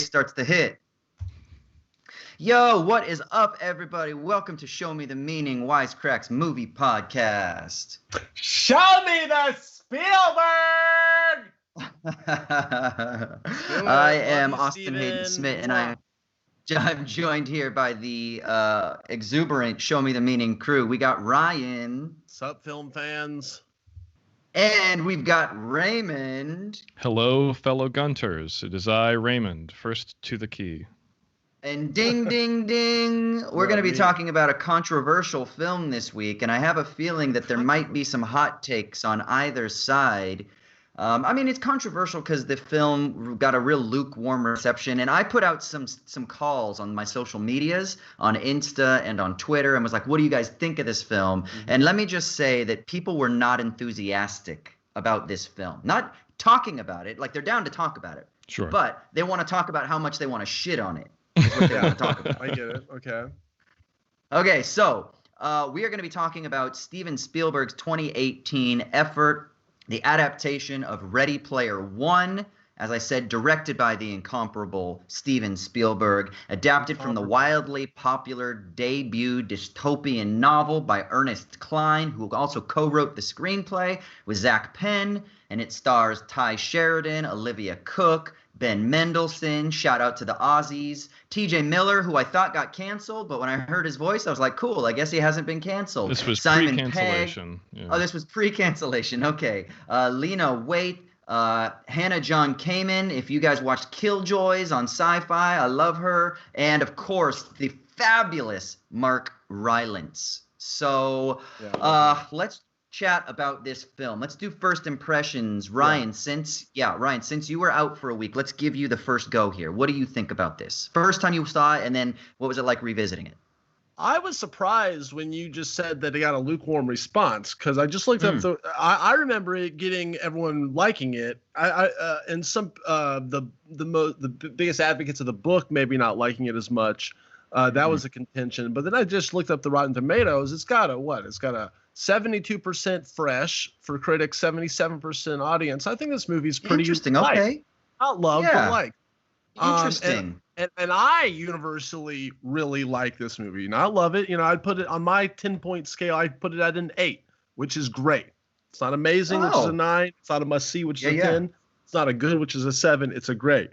Starts to hit. Yo, what is up, everybody? Welcome to Show Me the Meaning, Wisecrack's movie podcast. Show me the Spielberg! I am Austin Hayden Smith, and I'm joined here by the exuberant Show Me the Meaning crew. We got Ryan. Sup, film fans? And we've got Raymond. Hello, fellow Gunters. It is I, Raymond, first to the key. And ding, ding, ding. We're going to be talking about a controversial film this week, and I have a feeling that there might be some hot takes on either side. I mean, it's controversial because the film got a real lukewarm reception, and I put out some calls on my social medias, on Insta and on Twitter, and was like, what do you guys think of this film? Mm-hmm. And let me just say that people were not enthusiastic about this film. Not talking about it, like they're down to talk about it. Sure. But they want to talk about how much they want to shit on it. Is what they want to talk about. I get it. Okay. Okay, so we are going to be talking about Steven Spielberg's 2018 effort, the adaptation of Ready Player One, as I said, directed by the incomparable Steven Spielberg, adapted from the wildly popular debut dystopian novel by Ernest Cline, who also co-wrote the screenplay with Zach Penn, and it stars Ty Sheridan, Olivia Cooke, Ben Mendelsohn, shout out to the Aussies, TJ Miller, who I thought got canceled, but when I heard his voice, I was like, cool, I guess he hasn't been canceled. This was Simon pre-cancellation. Pegg. Yeah. Oh, this was pre-cancellation. Okay. Lena Waithe, Hannah John Kamen. If you guys watched Killjoys on Sci-Fi, I love her. And, of course, the fabulous Mark Rylance. So let's chat about this film. Let's do first impressions. Ryan, since you were out for a week, let's give you the first go here. What do you think about this? First time you saw it, and then what was it like revisiting it? I was surprised when you just said that it got a lukewarm response, because I just looked up I remember it getting everyone liking it. And some the biggest advocates of the book maybe not liking it as much. That was a contention. But then I just looked up the Rotten Tomatoes. It's got a 72% fresh for critics, 77% audience. I think this movie's pretty interesting. Liked. Okay, not loved, but liked. Interesting. And I universally really like this movie. And I love it. You know, I'd put it on my 10-point scale. I'd put it at an 8, which is great. It's not amazing, which is a 9. It's not a must-see, which is a 10. It's not a good, which is a 7. It's a great.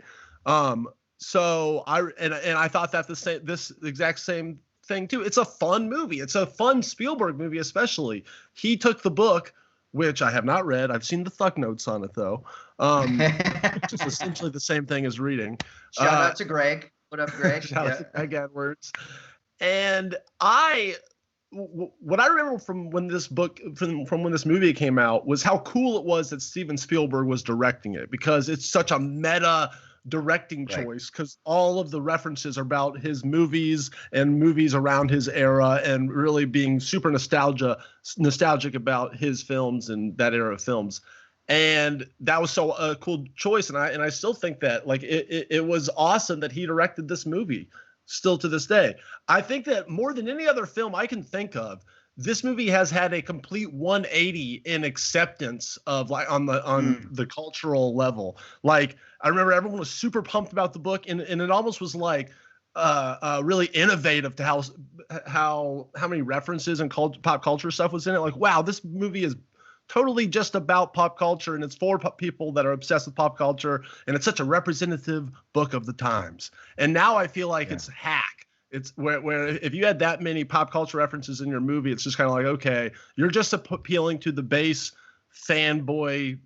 So I thought that this exact same thing too. It's a fun movie. It's a fun Spielberg movie, especially. He took the book, which I have not read. I've seen the thuck notes on it though. Which is essentially the same thing as reading. Shout out to Greg. What up, Greg? Shout out to Greg Edwards. And what I remember from when this book, from when this movie came out, was how cool it was that Steven Spielberg was directing it, because it's such a meta directing choice, because all of the references are about his movies and movies around his era, and really being super nostalgic about his films and that era of films. And that was so a cool choice, and I still think that like it was awesome that he directed this movie still to this day. I think that more than any other film I can think of, this movie has had a complete 180 in acceptance of like on the cultural level. Like I remember everyone was super pumped about the book, and it almost was like really innovative to how many references and pop culture stuff was in it. Like, wow, this movie is totally just about pop culture, and it's for people that are obsessed with pop culture, and it's such a representative book of the times. And now I feel like it's hack. It's where if you had that many pop culture references in your movie, it's just kind of like, okay, you're just appealing to the base fanboy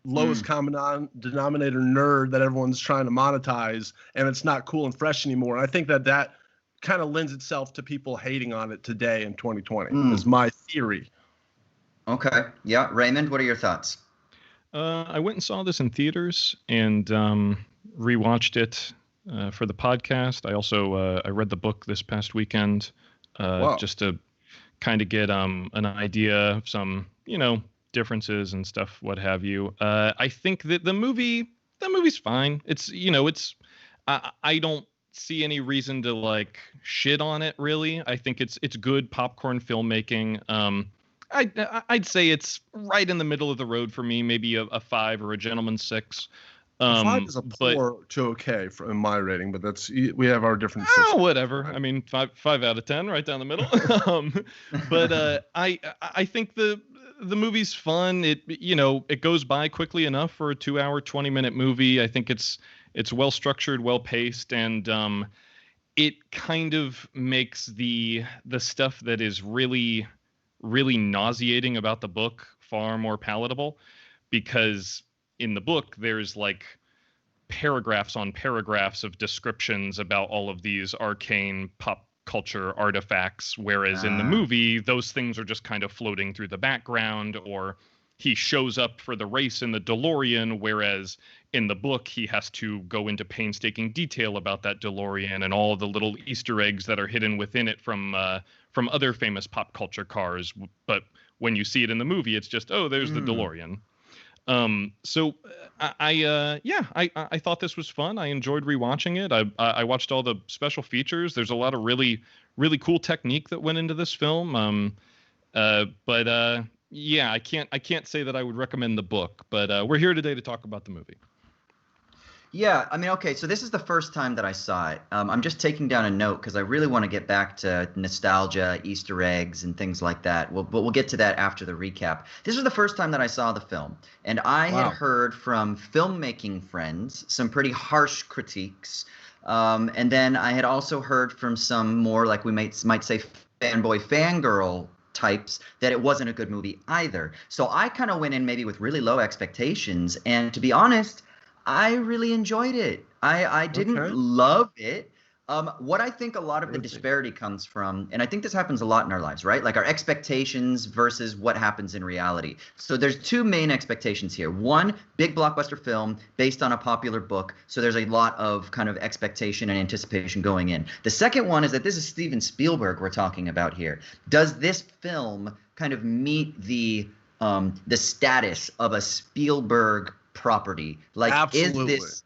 lowest common denominator nerd that everyone's trying to monetize, and it's not cool and fresh anymore. And I think that kind of lends itself to people hating on it today in 2020 is my theory. Okay. Yeah. Raymond, what are your thoughts? I went and saw this in theaters and rewatched it for the podcast. I also I read the book this past weekend just to kind of get an idea of some, differences and stuff, what have you. I think that the movie's fine. It's, I don't see any reason to like shit on it really. I think it's good popcorn filmmaking. I'd say it's right in the middle of the road for me, maybe a 5 or a gentleman's 6. 5 is a poor to okay in my rating, but we have our differences. Oh, whatever. I mean, 5 out of 10, right down the middle. But I think the movie's fun. It goes by quickly enough for a 2-hour, 20-minute movie. I think it's well structured, well paced, and it kind of makes the stuff that is really, really nauseating about the book far more palatable, because in the book there's like paragraphs on paragraphs of descriptions about all of these arcane pop culture artifacts, whereas in the movie those things are just kind of floating through the background, or he shows up for the race in the DeLorean, whereas in the book he has to go into painstaking detail about that DeLorean and all the little Easter eggs that are hidden within it from other famous pop culture cars. But when you see it in the movie, it's just, oh, there's the DeLorean. So I thought this was fun. I enjoyed rewatching it. I watched all the special features. There's a lot of really, really cool technique that went into this film. Yeah, I can't say that I would recommend the book, but we're here today to talk about the movie. Yeah, I mean, okay, so this is the first time that I saw it. I'm just taking down a note because I really want to get back to nostalgia, Easter eggs, and things like that. But we'll get to that after the recap. This was the first time that I saw the film, and I had heard from filmmaking friends some pretty harsh critiques, and then I had also heard from some more, like we might say, fanboy, fangirl types, that it wasn't a good movie either. So I kind of went in maybe with really low expectations, and to be honest, I really enjoyed it. I didn't love it. What I think a lot of the disparity comes from, and I think this happens a lot in our lives, right? Like our expectations versus what happens in reality. So there's 2 main expectations here. One, big blockbuster film based on a popular book. So there's a lot of kind of expectation and anticipation going in. The second one is that this is Steven Spielberg we're talking about here. Does this film kind of meet the status of a Spielberg property? Like, absolutely. Is this?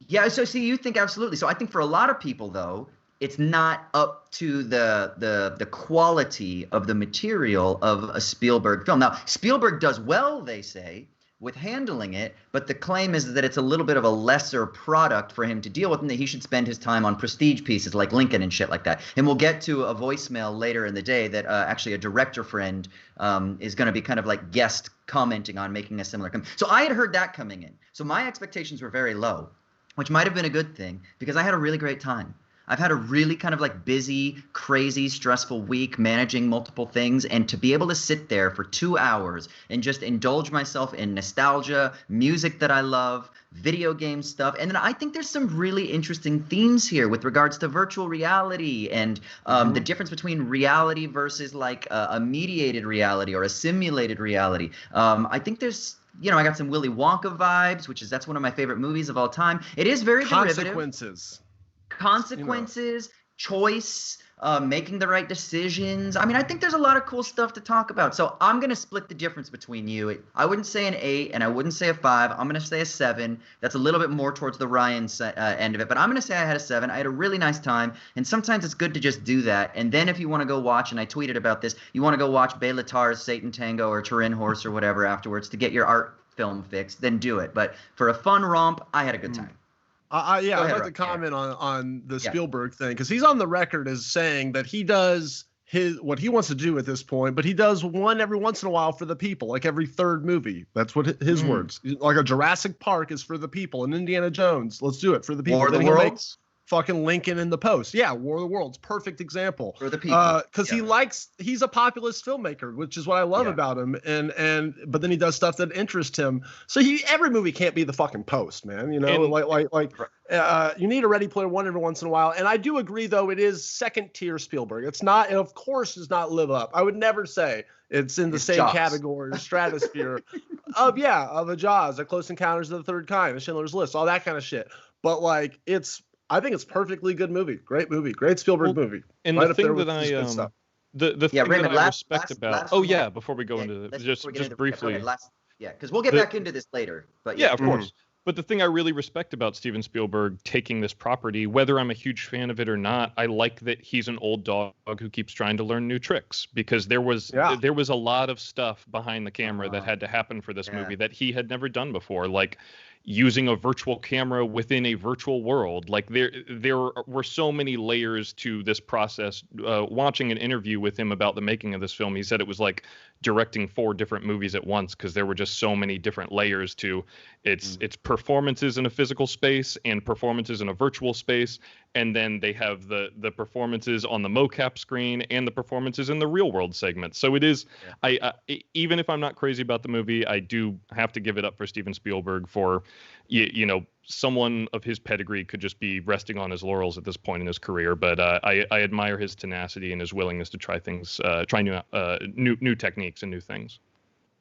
Yeah. So see, you think absolutely. So I think for a lot of people, though, it's not up to the quality of the material of a Spielberg film. Now, Spielberg does well, they say, with handling it, but the claim is that it's a little bit of a lesser product for him to deal with, and that he should spend his time on prestige pieces like Lincoln and shit like that. And we'll get to a voicemail later in the day that actually a director friend is going to be kind of like guest commenting on making a similar So I had heard that coming in. So my expectations were very low, which might have been a good thing because I had a really great time. I've had a really kind of like busy, crazy, stressful week managing multiple things, and to be able to sit there for 2 hours and just indulge myself in nostalgia, music that I love, video game stuff. And then I think there's some really interesting themes here with regards to virtual reality and the difference between reality versus like a mediated reality or a simulated reality. I think there's, I got some Willy Wonka vibes, that's one of my favorite movies of all time. It is very derivative. Consequences, choice, making the right decisions. I mean, I think there's a lot of cool stuff to talk about. So I'm going to split the difference between you. I wouldn't say an 8 and I wouldn't say a 5. I'm going to say a 7. That's a little bit more towards the Ryan end of it. But I'm going to say I had a 7. I had a really nice time. And sometimes it's good to just do that. And then if you want to go watch, and I tweeted about this, you want to go watch Bela Tarr's Satan Tango or Turin Horse or whatever afterwards to get your art film fixed, then do it. But for a fun romp, I had a good time. I'd like to comment on the Spielberg thing, because he's on the record as saying that he does what he wants to do at this point, but he does one every once in a while for the people, like every third movie. That's what his words. Like a Jurassic Park is for the people, and Indiana Jones, let's do it for the people. War of the Worlds. fucking Lincoln in the Post. Yeah, War of the Worlds, perfect example. For the people. Because he's a populist filmmaker, which is what I love about him. But then he does stuff that interests him. So every movie can't be the fucking Post, man. You know, you need a Ready Player One every once in a while. And I do agree, though, it is second tier Spielberg. It's not, and of course, does not live up. I would never say it's in the same Jaws. category or stratosphere of a Jaws, a Close Encounters of the Third Kind, a Schindler's List, all that kind of shit. But like, I think it's perfectly good movie, great great Spielberg movie. And right the thing that I the thing Raymond, that I respect about before we go into just briefly, because we'll get back into this later. But of course. But the thing I really respect about Steven Spielberg taking this property, whether I'm a huge fan of it or not, I like that he's an old dog who keeps trying to learn new tricks, because there was a lot of stuff behind the camera that had to happen for this movie that he had never done before, like using a virtual camera within a virtual world. Like there were so many layers to this process. Watching an interview with him about the making of this film, he said it was like directing 4 different movies at once, because there were just so many different layers to its performances in a physical space and performances in a virtual space, and then they have the performances on the mocap screen and the performances in the real world segment. So it is I even if I'm not crazy about the movie, I do have to give it up for Steven Spielberg for you know, someone of his pedigree could just be resting on his laurels at this point in his career. But I admire his tenacity and his willingness to try things, try new techniques and new things.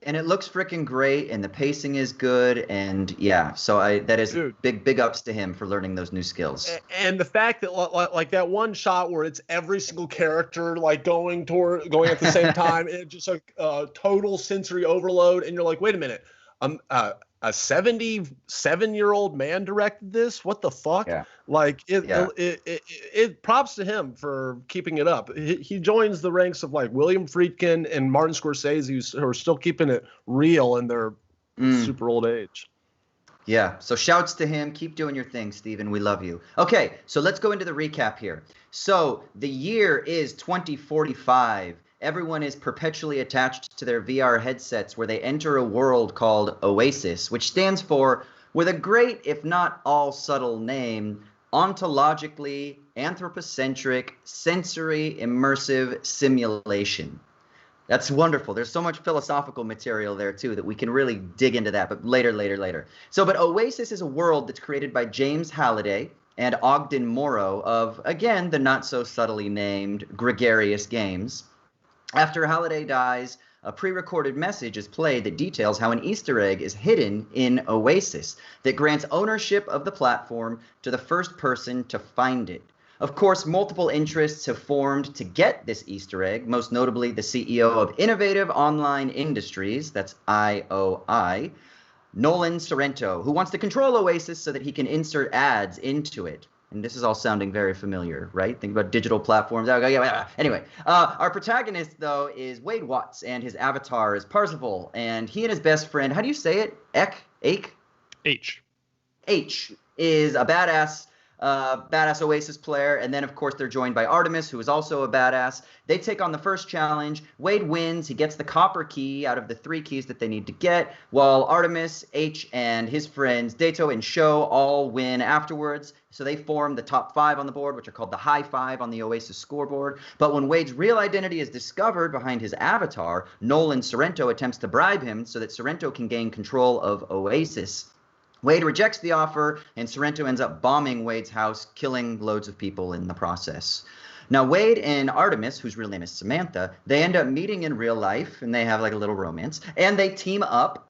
And it looks freaking great, and the pacing is good, and so that is big ups to him for learning those new skills. And the fact that like that one shot where it's every single character like going at the same time, it's just like total sensory overload, and you're like, wait a minute, a 77-year-old man directed this? What the fuck? Yeah. Like it props to him for keeping it up. He joins the ranks of like William Friedkin and Martin Scorsese, who are still keeping it real in their super old age. Yeah. So shouts to him. Keep doing your thing, Steven. We love you. Okay. So let's go into the recap here. So the year is 2045. Everyone is perpetually attached to their VR headsets, where they enter a world called Oasis, which stands for, with a great, if not all subtle name, ontologically anthropocentric sensory immersive simulation. That's wonderful. There's so much philosophical material there, too, that we can really dig into that, but later. But Oasis is a world that's created by James Halliday and Ogden Morrow of, again, the not-so-subtly named Gregarious Games. After Halliday dies, a pre-recorded message is played that details how an Easter egg is hidden in Oasis that grants ownership of the platform to the first person to find it. Of course, multiple interests have formed to get this Easter egg, most notably the CEO of Innovative Online Industries, that's IOI, Nolan Sorrento, who wants to control Oasis so that he can insert ads into it. And this is all sounding very familiar, right? Think about digital platforms. Anyway, our protagonist, though, is Wade Watts, and his avatar is Parzival. And he and his best friend, how do you say it? H is a badass Oasis player. And then, of course, they're joined by Artemis, who is also a badass. They take on the first challenge. Wade wins. He gets the copper key out of the 3 keys that they need to get, while Artemis, H, and his friends Dato and Sho all win afterwards. So they form the top 5 on the board, which are called the High 5 on the Oasis scoreboard. But when Wade's real identity is discovered behind his avatar, Nolan Sorrento attempts to bribe him so that Sorrento can gain control of Oasis. Wade rejects the offer, and Sorrento ends up bombing Wade's house, killing loads of people in the process. Now, Wade and Artemis, whose real name is Samantha, they end up meeting in real life, and they have like a little romance. And they team up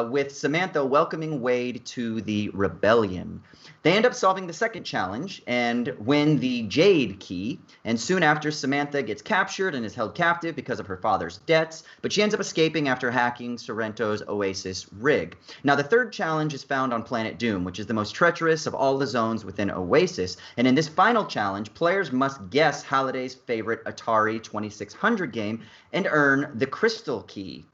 with Samantha welcoming Wade to the rebellion. They end up solving the second challenge and win the Jade key. And soon after, Samantha gets captured and is held captive because of her father's debts. But she ends up escaping after hacking Sorrento's Oasis rig. Now, the third challenge is found on Planet Doom, which is the most treacherous of all the zones within Oasis. And in this final challenge, players must guess Halliday's favorite Atari 2600 game and earn the Crystal key.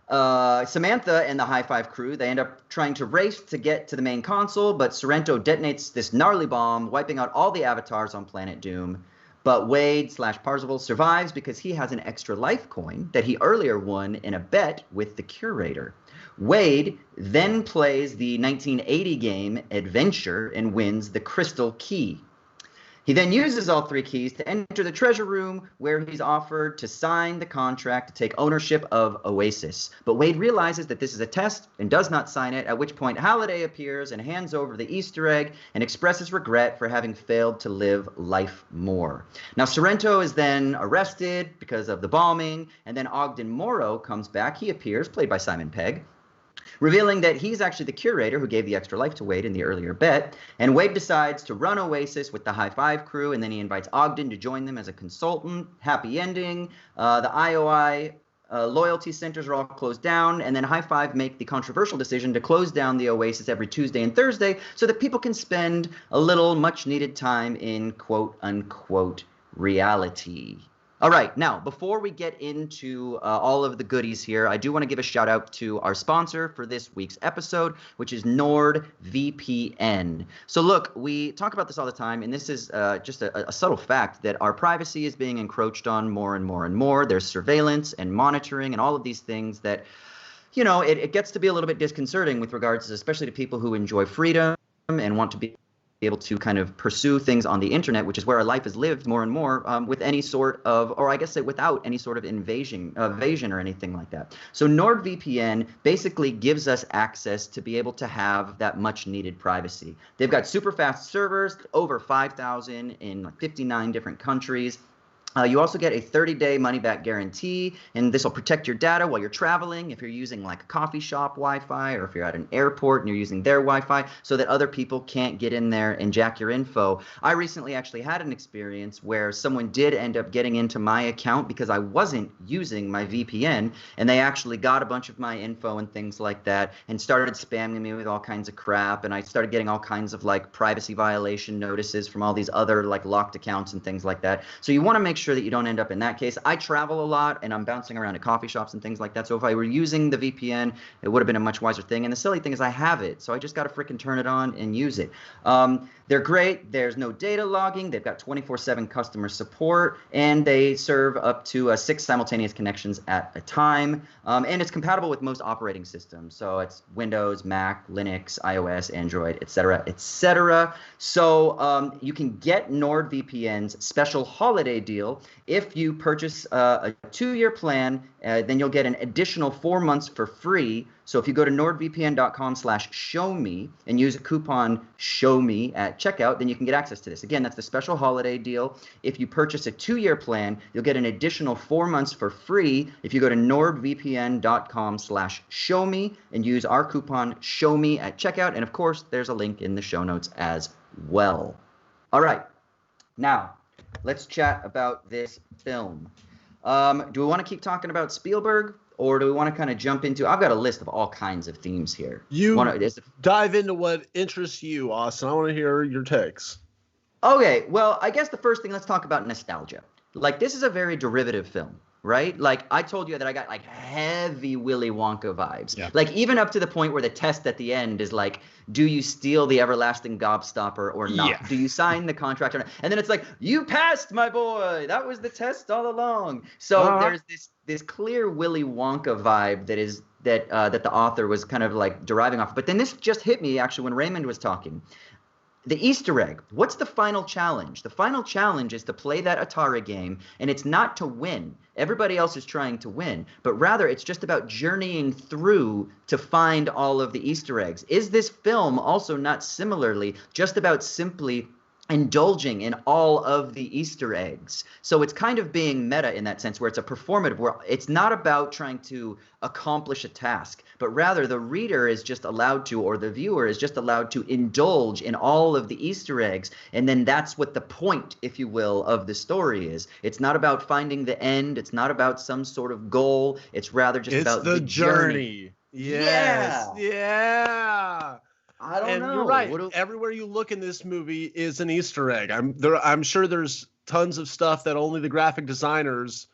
Samantha and the High 5 crew, they end up trying to race to get to the main console, but Sorrento detonates this gnarly bomb, wiping out all the avatars on Planet Doom. But Wade/Parzival survives because he has an extra life coin that he earlier won in a bet with the curator. Wade then plays the 1980 game Adventure and wins the Crystal Key. He then uses all 3 keys to enter the treasure room, where he's offered to sign the contract to take ownership of Oasis. But Wade realizes that this is a test and does not sign it, at which point Halliday appears and hands over the Easter egg and expresses regret for having failed to live life more. Now, Sorrento is then arrested because of the bombing, and then Ogden Morrow comes back. He appears, played by Simon Pegg, revealing that he's actually the curator who gave the extra life to Wade in the earlier bet. And Wade decides to run Oasis with the High Five crew, and then he invites Ogden to join them as a consultant. Happy ending. The IOI loyalty centers are all closed down, and then High Five make the controversial decision to close down the Oasis every Tuesday and Thursday so that people can spend a little much-needed time in quote-unquote reality. All right, now, before we get into all of the goodies here, I do want to give a shout out to our sponsor for this week's episode, which is NordVPN. So look, we talk about this all the time, and this is just a subtle fact that our privacy is being encroached on more and more and more. There's surveillance and monitoring and all of these things that, you know, it gets to be a little bit disconcerting with regards, especially to people who enjoy freedom and want to be able to kind of pursue things on the internet, which is where our life is lived more and more, with any sort of, or I guess without any sort of evasion or anything like that. So NordVPN basically gives us access to be able to have that much needed privacy. They've got super fast servers, over 5,000 in 59 different countries. You also get a 30-day money-back guarantee, and this will protect your data while you're traveling if you're using like a coffee shop Wi-Fi, or if you're at an airport and you're using their Wi-Fi, so that other people can't get in there and jack your info. I recently actually had an experience where someone did end up getting into my account because I wasn't using my VPN, and they actually got a bunch of my info and things like that and started spamming me with all kinds of crap, and I started getting all kinds of like privacy violation notices from all these other like locked accounts and things like that. So you want to make sure that you don't end up in that case. I travel a lot, and I'm bouncing around at coffee shops and things like that. So if I were using the VPN, it would have been a much wiser thing. And the silly thing is I have it, so I just got to freaking turn it on and use it. They're great. There's no data logging. They've got 24/7 customer support, and they serve up to 6 simultaneous connections at a time. And it's compatible with most operating systems. So it's Windows, Mac, Linux, iOS, Android, etc., etc. So you can get NordVPN's special holiday deal. If you purchase a 2-year plan, then you'll get an additional 4 months for free. So if you go to nordvpn.com/showme and use a coupon SHOWME at checkout, then you can get access to this. Again, that's the special holiday deal. If you purchase a 2-year plan, you'll get an additional 4 months for free if you go to nordvpn.com/showme and use our coupon SHOWME at checkout. And of course, there's a link in the show notes as well. All right. Now, let's chat about this film. Do we want to keep talking about Spielberg, or do we want to kind of jump into? I've got a list of all kinds of themes here. Dive into what interests you, Austin. I want to hear your takes. Okay, well, I guess the first thing, let's talk about nostalgia. Like, this is a very derivative film, right? Like, I told you that I got like heavy Willy Wonka vibes. Yeah. Like, even up to the point where the test at the end is like, do you steal the everlasting gobstopper or not? Yeah. Do you sign the contract or not? And then it's like, you passed, my boy. That was the test all along. So there's this clear Willy Wonka vibe that the author was kind of like deriving off. But then this just hit me actually when Raymond was talking. The Easter egg. What's the final challenge? The final challenge is to play that Atari game, and it's not to win. Everybody else is trying to win, but rather it's just about journeying through to find all of the Easter eggs. Is this film also not similarly just about simply indulging in all of the Easter eggs? So it's kind of being meta in that sense, where it's a performative, where it's not about trying to accomplish a task, but rather the reader is just allowed to, or the viewer is just allowed to indulge in all of the Easter eggs. And then that's what the point, if you will, of the story is. It's not about finding the end. It's not about some sort of goal. It's rather just about the journey. Yes. Yeah. I don't know. You're right. Everywhere you look in this movie is an Easter egg. I'm sure there's tons of stuff that only the graphic designers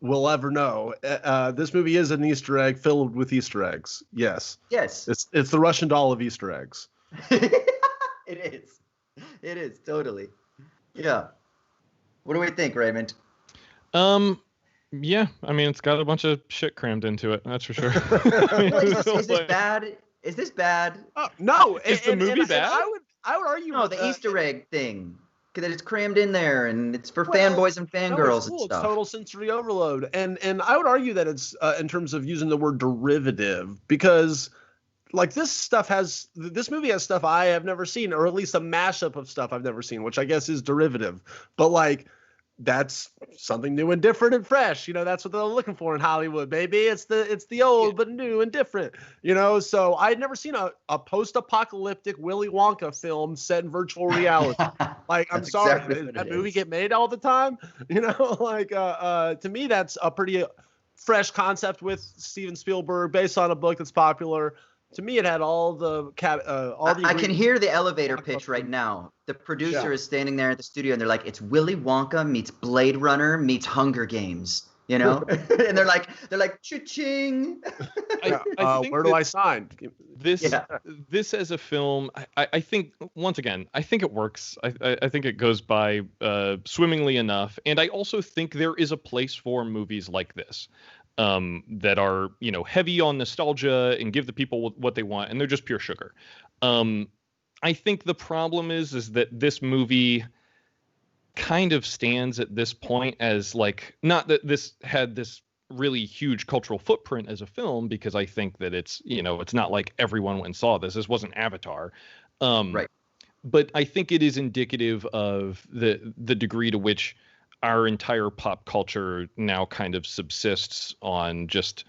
will ever know. This movie is an Easter egg filled with Easter eggs. Yes. Yes. It's the Russian doll of Easter eggs. It is. It is totally. Yeah. What do we think, Raymond? Yeah, I mean, it's got a bunch of shit crammed into it. That's for sure. Well, is this bad? Is this bad? No. Is the movie bad? I would argue. No, the Easter egg thing. That it's crammed in there, and it's for fanboys and fangirls and stuff. It's total sensory overload, and I would argue that it's in terms of using the word derivative, because like this movie has stuff I have never seen, or at least a mashup of stuff I've never seen, which I guess is derivative. But like, that's something new and different and fresh. That's what they're looking for in Hollywood, baby. It's the old but new and different. So I'd never seen a post-apocalyptic Willy Wonka film set in virtual reality. Like, I'm sorry, exactly that movie get made all the time? To me, that's a pretty fresh concept with Steven Spielberg based on a book that's popular. To me, it had all the I can hear the elevator pitch right now. The producer is standing there at the studio, and they're like, "It's Willy Wonka meets Blade Runner meets Hunger Games," and they're like, "Cha-ching!" Where do I sign? This as a film, I think, once again, I think it works. I think it goes by swimmingly enough, and I also think there is a place for movies like this. That are, heavy on nostalgia and give the people what they want, and they're just pure sugar. I think the problem is that this movie kind of stands at this point as like, not that this had this really huge cultural footprint as a film, because I think that it's, it's not like everyone went and saw this. This wasn't Avatar. Right. But I think it is indicative of the degree to which our entire pop culture now kind of subsists on just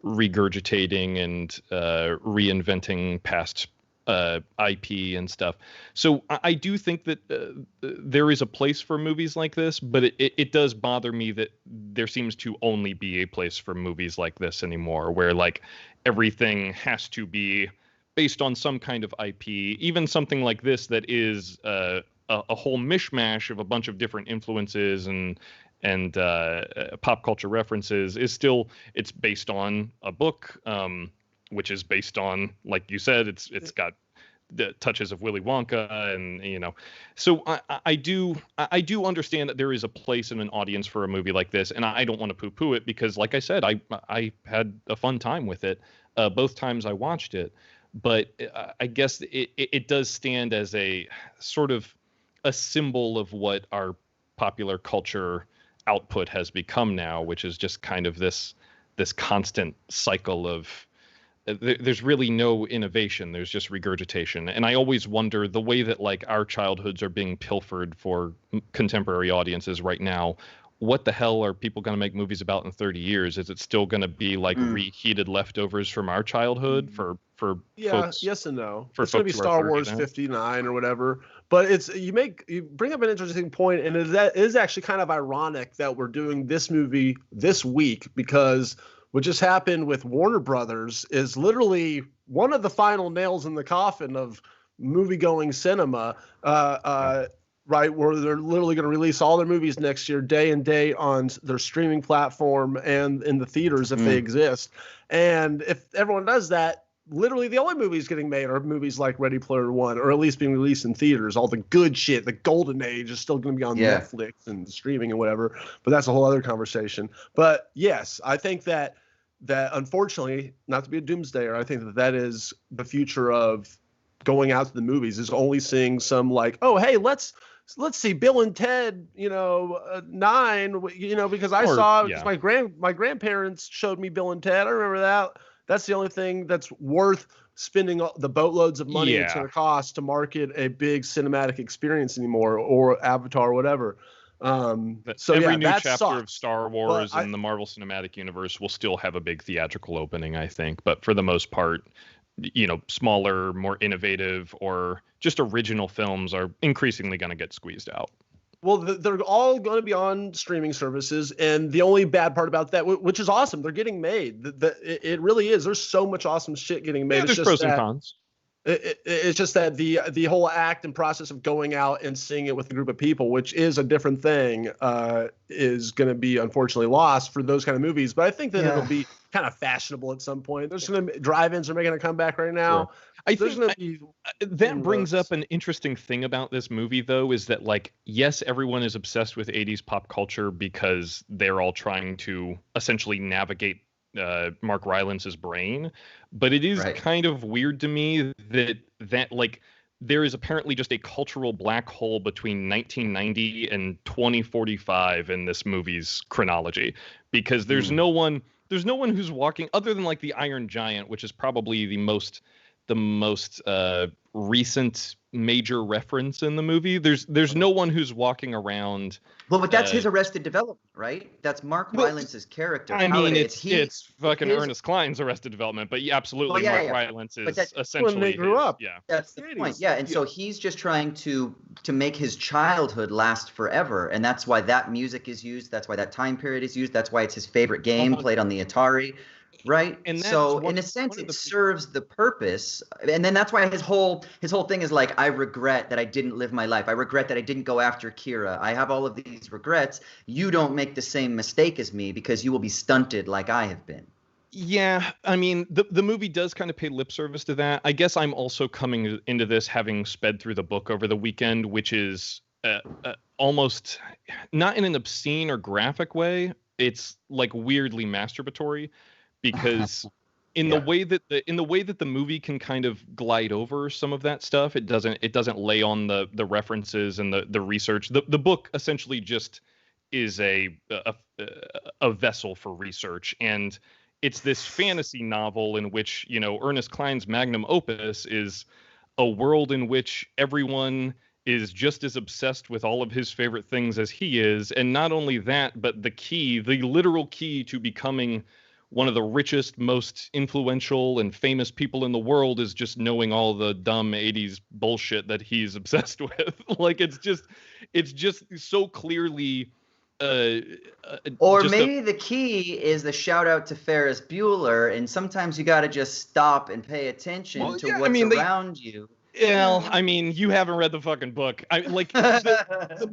regurgitating and reinventing past IP and stuff. So I do think that there is a place for movies like this, but it does bother me that there seems to only be a place for movies like this anymore, where like everything has to be based on some kind of IP, even something like this that is a whole mishmash of a bunch of different influences and pop culture references. Is still, it's based on a book, which is based on, like you said, it's got the touches of Willy Wonka, and so I do understand that there is a place and an audience for a movie like this, and I don't want to poo-poo it, because like I said, I had a fun time with it both times I watched it. But I guess it does stand as a sort of a symbol of what our popular culture output has become now, which is just kind of this constant cycle of there's really no innovation. There's just regurgitation. And I always wonder, the way that like our childhoods are being pilfered for contemporary audiences right now, what the hell are people going to make movies about in 30 years? Is it still going to be like reheated leftovers from our childhood for folks? Yes and no. It's going to be Star Wars 59 or whatever. But you bring up an interesting point, and it is actually kind of ironic that we're doing this movie this week, because what just happened with Warner Brothers is literally one of the final nails in the coffin of movie-going cinema, right, where they're literally going to release all their movies next year, day and date, on their streaming platform and in the theaters if they exist. And if everyone does that, literally the only movies getting made are movies like Ready Player One, or at least being released in theaters. All the good shit, the golden age, is still going to be on Netflix and streaming and whatever. But that's a whole other conversation. But yes, I think that unfortunately, not to be a doomsdayer, I think that is the future of going out to the movies, is only seeing some like, oh, hey, let's see Bill and Ted, 9, because my grandparents showed me Bill and Ted. I remember that. That's the only thing that's worth spending the boatloads of money it's going to cost to market a big cinematic experience anymore, or Avatar or whatever. So every new chapter sucks. of Star Wars and the Marvel Cinematic Universe will still have a big theatrical opening, I think. But for the most part, smaller, more innovative, or just original films are increasingly going to get squeezed out. Well, they're all going to be on streaming services, and the only bad part about that, which is awesome, they're getting made. It really is. There's so much awesome shit getting made. Yeah, there's pros and cons. It's just that the whole act and process of going out and seeing it with a group of people, which is a different thing, is going to be unfortunately lost for those kind of movies. But I think that kind of fashionable at some point. There's going to be drive-ins are making a comeback right now. Sure. I There's think going to be that brings up an interesting thing about this movie, though, is that, like, yes, everyone is obsessed with 80s pop culture because they're all trying to essentially navigate Mark Rylance's brain. But it is kind of weird to me that like there is apparently just a cultural black hole between 1990 and 2045 in this movie's chronology, because there's no one who's walking other than like the Iron Giant, which is probably the most recent major reference in the movie. There's no one who's walking around. Well, but that's his Arrested Development, right? That's Mark Rylance's character. I mean, it's fucking Ernest Cline's Arrested Development, but absolutely, Mark Rylance is essentially when they grew up. Yeah, that's the point. Yeah, and so he's just trying to make his childhood last forever, and that's why that music is used. That's why that time period is used. That's why it's his favorite game played on the Atari. Right. And so in a sense, it serves the purpose. And then that's why his whole thing is like, I regret that I didn't live my life. I regret that I didn't go after Kira. I have all of these regrets. You don't make the same mistake as me because you will be stunted like I have been. Yeah, I mean, the movie does kind of pay lip service to that. I guess I'm also coming into this having sped through the book over the weekend, which is almost not in an obscene or graphic way. It's like weirdly masturbatory. Because in the way that the movie can kind of glide over some of that stuff, it doesn't lay on the references and the research. The book essentially just is a vessel for research, and it's this fantasy novel in which, you know, Ernest Cline's magnum opus is a world in which everyone is just as obsessed with all of his favorite things as he is, and not only that, but the literal key to becoming one of the richest, most influential and famous people in the world is just knowing all the dumb 80s bullshit that he's obsessed with. Like, it's just so clearly or maybe the key is the shout out to Ferris Bueller, and sometimes you got to just stop and pay attention to what's around you. Well, I mean, you haven't read the fucking book. The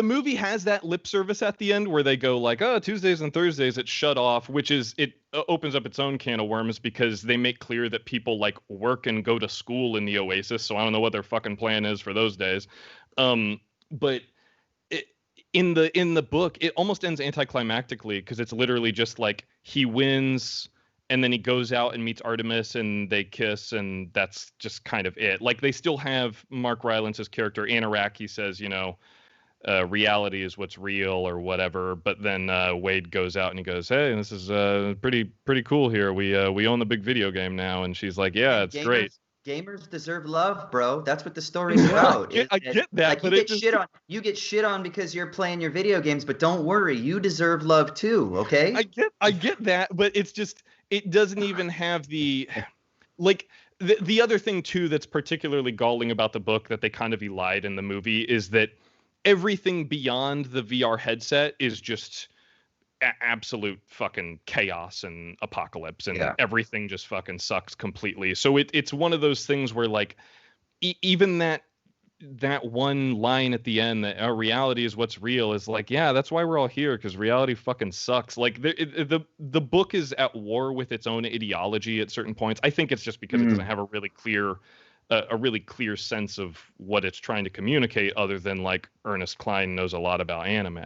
movie has that lip service at the end where they go like, oh, Tuesdays and Thursdays it's shut off, which is it opens up its own can of worms because they make clear that people like work and go to school in the Oasis. So I don't know what their fucking plan is for those days. But in the book, it almost ends anticlimactically because it's literally just like he wins. And then he goes out and meets Artemis and they kiss, and that's just kind of it. Like, they still have Mark Rylance's character, Anorak. He says, you know, reality is what's real or whatever. But then Wade goes out and he goes, hey, this is pretty cool here. We own the big video game now. And she's like, yeah, it's great. Gamers deserve love, bro. That's what the story's about. I get that. Like, you get shit on because you're playing your video games, but don't worry, you deserve love too, okay? I get that, but it's just it doesn't even have the like the other thing too that's particularly galling about the book that they kind of elide in the movie is that everything beyond the VR headset is just absolute fucking chaos and apocalypse, and everything just fucking sucks completely. So it's one of those things where like even that one line at the end that reality is what's real is like, yeah, that's why we're all here, because reality fucking sucks. Like the book is at war with its own ideology at certain points. I think it's just because it doesn't have a really clear sense of what it's trying to communicate, other than like Ernest Cline knows a lot about anime.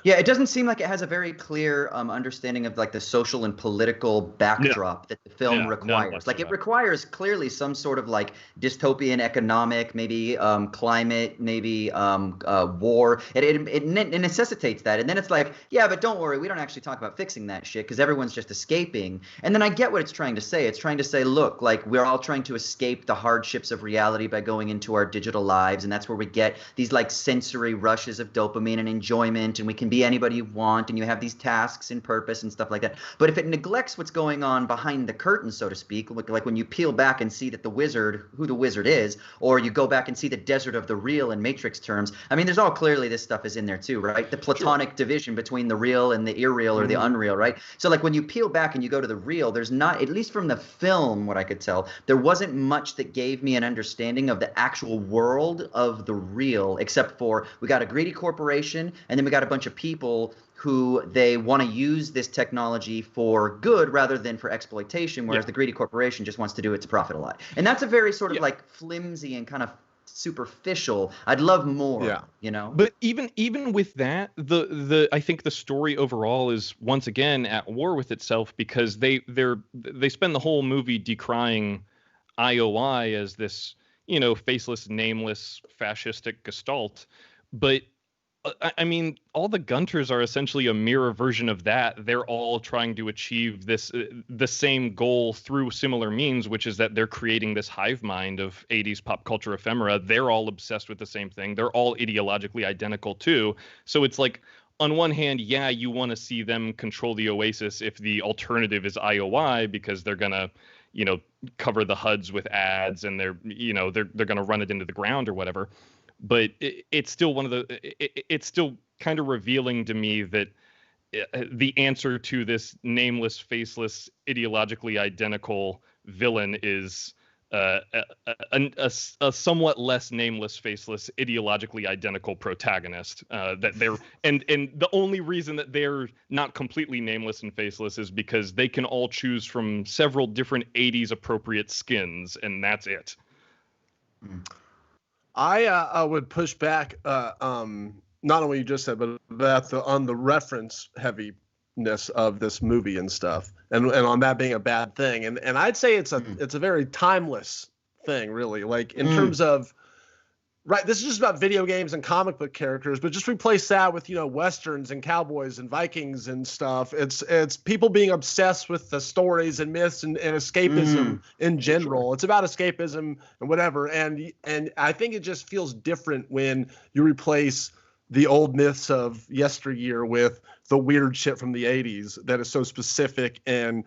Yeah, it doesn't seem like it has a very clear understanding of like the social and political backdrop that the film requires. Like, it requires clearly some sort of like dystopian economic, maybe climate, maybe war. It necessitates that. And then it's like, yeah, but don't worry, we don't actually talk about fixing that shit because everyone's just escaping. And then I get what it's trying to say. It's trying to say, look, like, we're all trying to escape the hardships of reality by going into our digital lives, and that's where we get these like sensory rushes of dopamine and enjoyment, and we can be anybody you want, and you have these tasks and purpose and stuff like that. But if it neglects what's going on behind the curtain, so to speak, like when you peel back and see that who the wizard is, or you go back and see the desert of the real in Matrix terms, I mean, there's all clearly this stuff is in there too, right? The platonic division between the real and the irreal or the unreal, right? So like when you peel back and you go to the real, there's not, at least from the film, what I could tell, there wasn't much that gave me an understanding of the actual world of the real, except for we got a greedy corporation, and then we got a bunch of people who they want to use this technology for good rather than for exploitation, whereas the greedy corporation just wants to do it to profit a lot. And that's a very sort of like flimsy and kind of superficial. I'd love more, you know. But even with that, I think the story overall is once again at war with itself, because they spend the whole movie decrying IOI as this, you know, faceless, nameless, fascistic gestalt. But I mean, all the Gunters are essentially a mirror version of that. They're all trying to achieve this the same goal through similar means, which is that they're creating this hive mind of 80s pop culture ephemera. They're all obsessed with the same thing. They're all ideologically identical too. So it's like, on one hand, yeah, you want to see them control the Oasis if the alternative is IOI, because they're gonna, you know, cover the HUDs with ads, and they're gonna run it into the ground or whatever. But it's still it's still kind of revealing to me that the answer to this nameless, faceless, ideologically identical villain is a somewhat less nameless, faceless, ideologically identical protagonist. That they're and the only reason that they're not completely nameless and faceless is because they can all choose from several different 80s appropriate skins, and that's it. I would push back not on what you just said, but on the reference heaviness of this movie and stuff, and on that being a bad thing. And I'd say it's a very timeless thing, really. Like in terms of, right, this is just about video games and comic book characters, but just replace that with, you know, Westerns and cowboys and Vikings and stuff. It's people being obsessed with the stories and myths and escapism in general. It's about escapism and whatever. And I think it just feels different when you replace the old myths of yesteryear with the weird shit from the 80s that is so specific and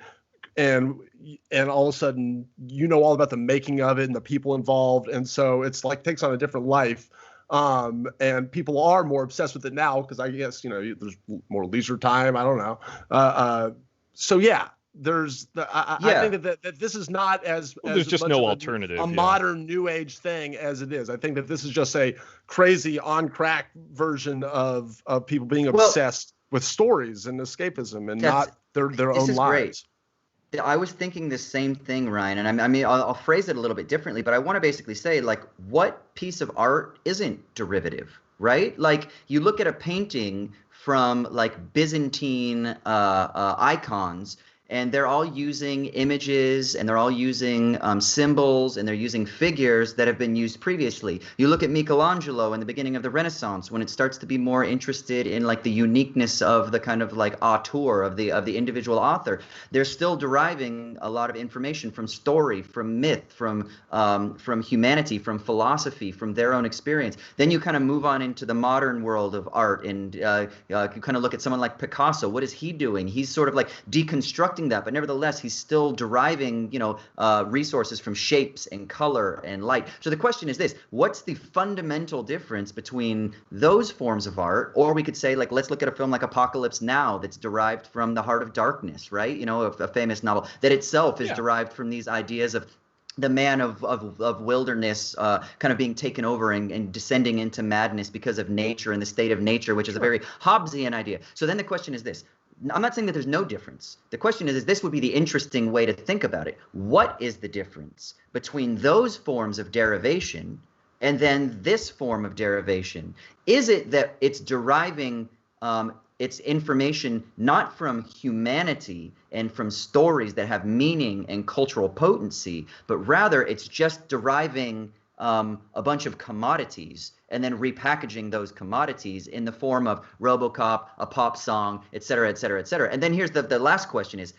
all of a sudden, you know, all about the making of it and the people involved. And so it's like takes on a different life. And people are more obsessed with it now because I guess, you know, there's more leisure time. I don't know. So yeah, I think that this is not as there's just no alternative, a modern new age thing as it is. I think that this is just a crazy on crack version of people being obsessed with stories and escapism and not their own lives. I was thinking the same thing, Ryan, and I mean, I'll phrase it a little bit differently, but I want to basically say, like, what piece of art isn't derivative, right? Like, you look at a painting from, like, Byzantine icons, and they're all using images, and they're all using symbols, and they're using figures that have been used previously. You look at Michelangelo in the beginning of the Renaissance, when it starts to be more interested in like the uniqueness of the kind of like auteur of the individual author. They're still deriving a lot of information from story, from myth, from humanity, from philosophy, from their own experience. Then you kind of move on into the modern world of art, and you kind of look at someone like Picasso. What is he doing? He's sort of like deconstructing that, but nevertheless he's still deriving, you know, resources from shapes and color and light. So the question is this: what's the fundamental difference between those forms of art? Or we could say, like, let's look at a film like Apocalypse Now that's derived from The Heart of Darkness, right? You know, a famous novel that itself is derived from these ideas of the man of wilderness kind of being taken over and descending into madness because of nature and the state of nature, which is a very Hobbesian idea. So then the question is this: I'm not saying that there's no difference. The question is this would be the interesting way to think about it. What is the difference between those forms of derivation and then this form of derivation? Is it that it's deriving its information not from humanity and from stories that have meaning and cultural potency, but rather it's just deriving a bunch of commodities and then repackaging those commodities in the form of RoboCop, a pop song, et cetera, et cetera, et cetera. And then here's the last question is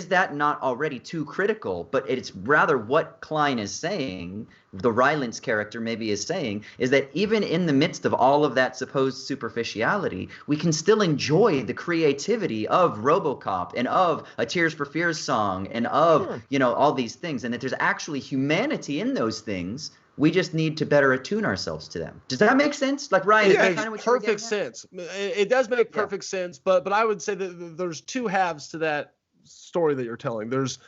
that not already too critical? But it's rather what Klein is saying, the Rylance character maybe is saying, is that even in the midst of all of that supposed superficiality, we can still enjoy the creativity of RoboCop and of a Tears for Fears song and of, you know, all these things, and that there's actually humanity in those things. We just need to better attune ourselves to them. Does that make sense? Like, Ryan, yeah, it makes perfect sense. It does make perfect sense, but I would say that there's two halves to that story that you're telling. There's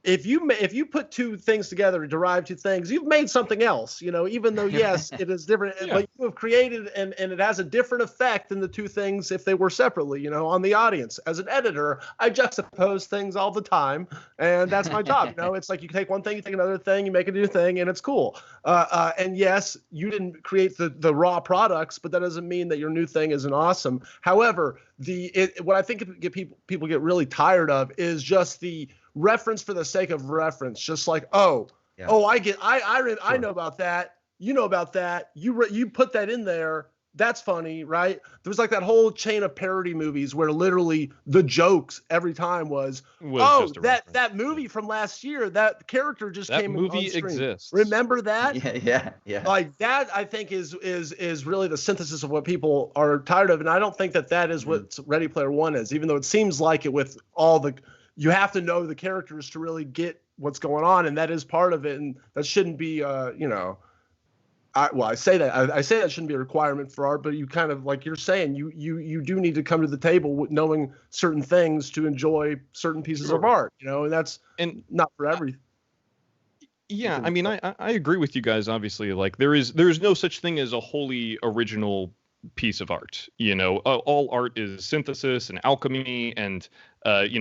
if you put two things together, derive two things, you've made something else, even though, yes, it is different, but you have created, and it has a different effect than the two things if they were separately, on the audience. As an editor, I juxtapose things all the time, and that's my job. It's like you take one thing, you take another thing, you make a new thing, and it's cool. And yes, you didn't create the raw products, but that doesn't mean that your new thing isn't awesome. However, what I think people get really tired of is just the reference for the sake of reference, just like, I know about that, you know about that, you put that in there, that's funny, right? There was like that whole chain of parody movies where literally the jokes every time was that movie from last year, that character just came on screen. That movie exists. Remember that? Yeah. Like that, I think is really the synthesis of what people are tired of, and I don't think that is what Ready Player One is, even though it seems like it with all the. You have to know the characters to really get what's going on, and that is part of it. And that shouldn't be, I say that shouldn't be a requirement for art, but you kind of, like you're saying, you do need to come to the table knowing certain things to enjoy certain pieces of art, and that's not for everything. Yeah, I mean, I agree with you guys. Obviously, like there is no such thing as a wholly original piece of art. All art is synthesis and alchemy, and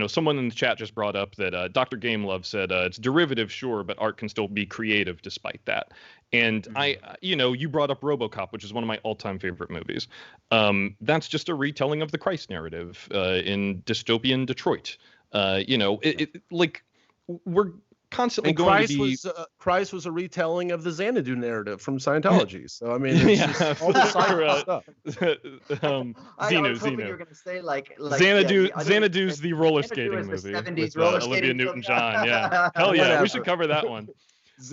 someone in the chat just brought up that Dr. Gamelove said it's derivative, sure, but art can still be creative despite that. And you brought up RoboCop, which is one of my all-time favorite movies. That's just a retelling of the Christ narrative in dystopian Detroit. We're constantly going to be. Christ was a retelling of the Xanadu narrative from Scientology. So I mean, it's just all the stuff. Xenu. You were going to say like Xanadu's the roller skating movie with Olivia Newton-John. Yeah, hell yeah, Whatever. We should cover that one.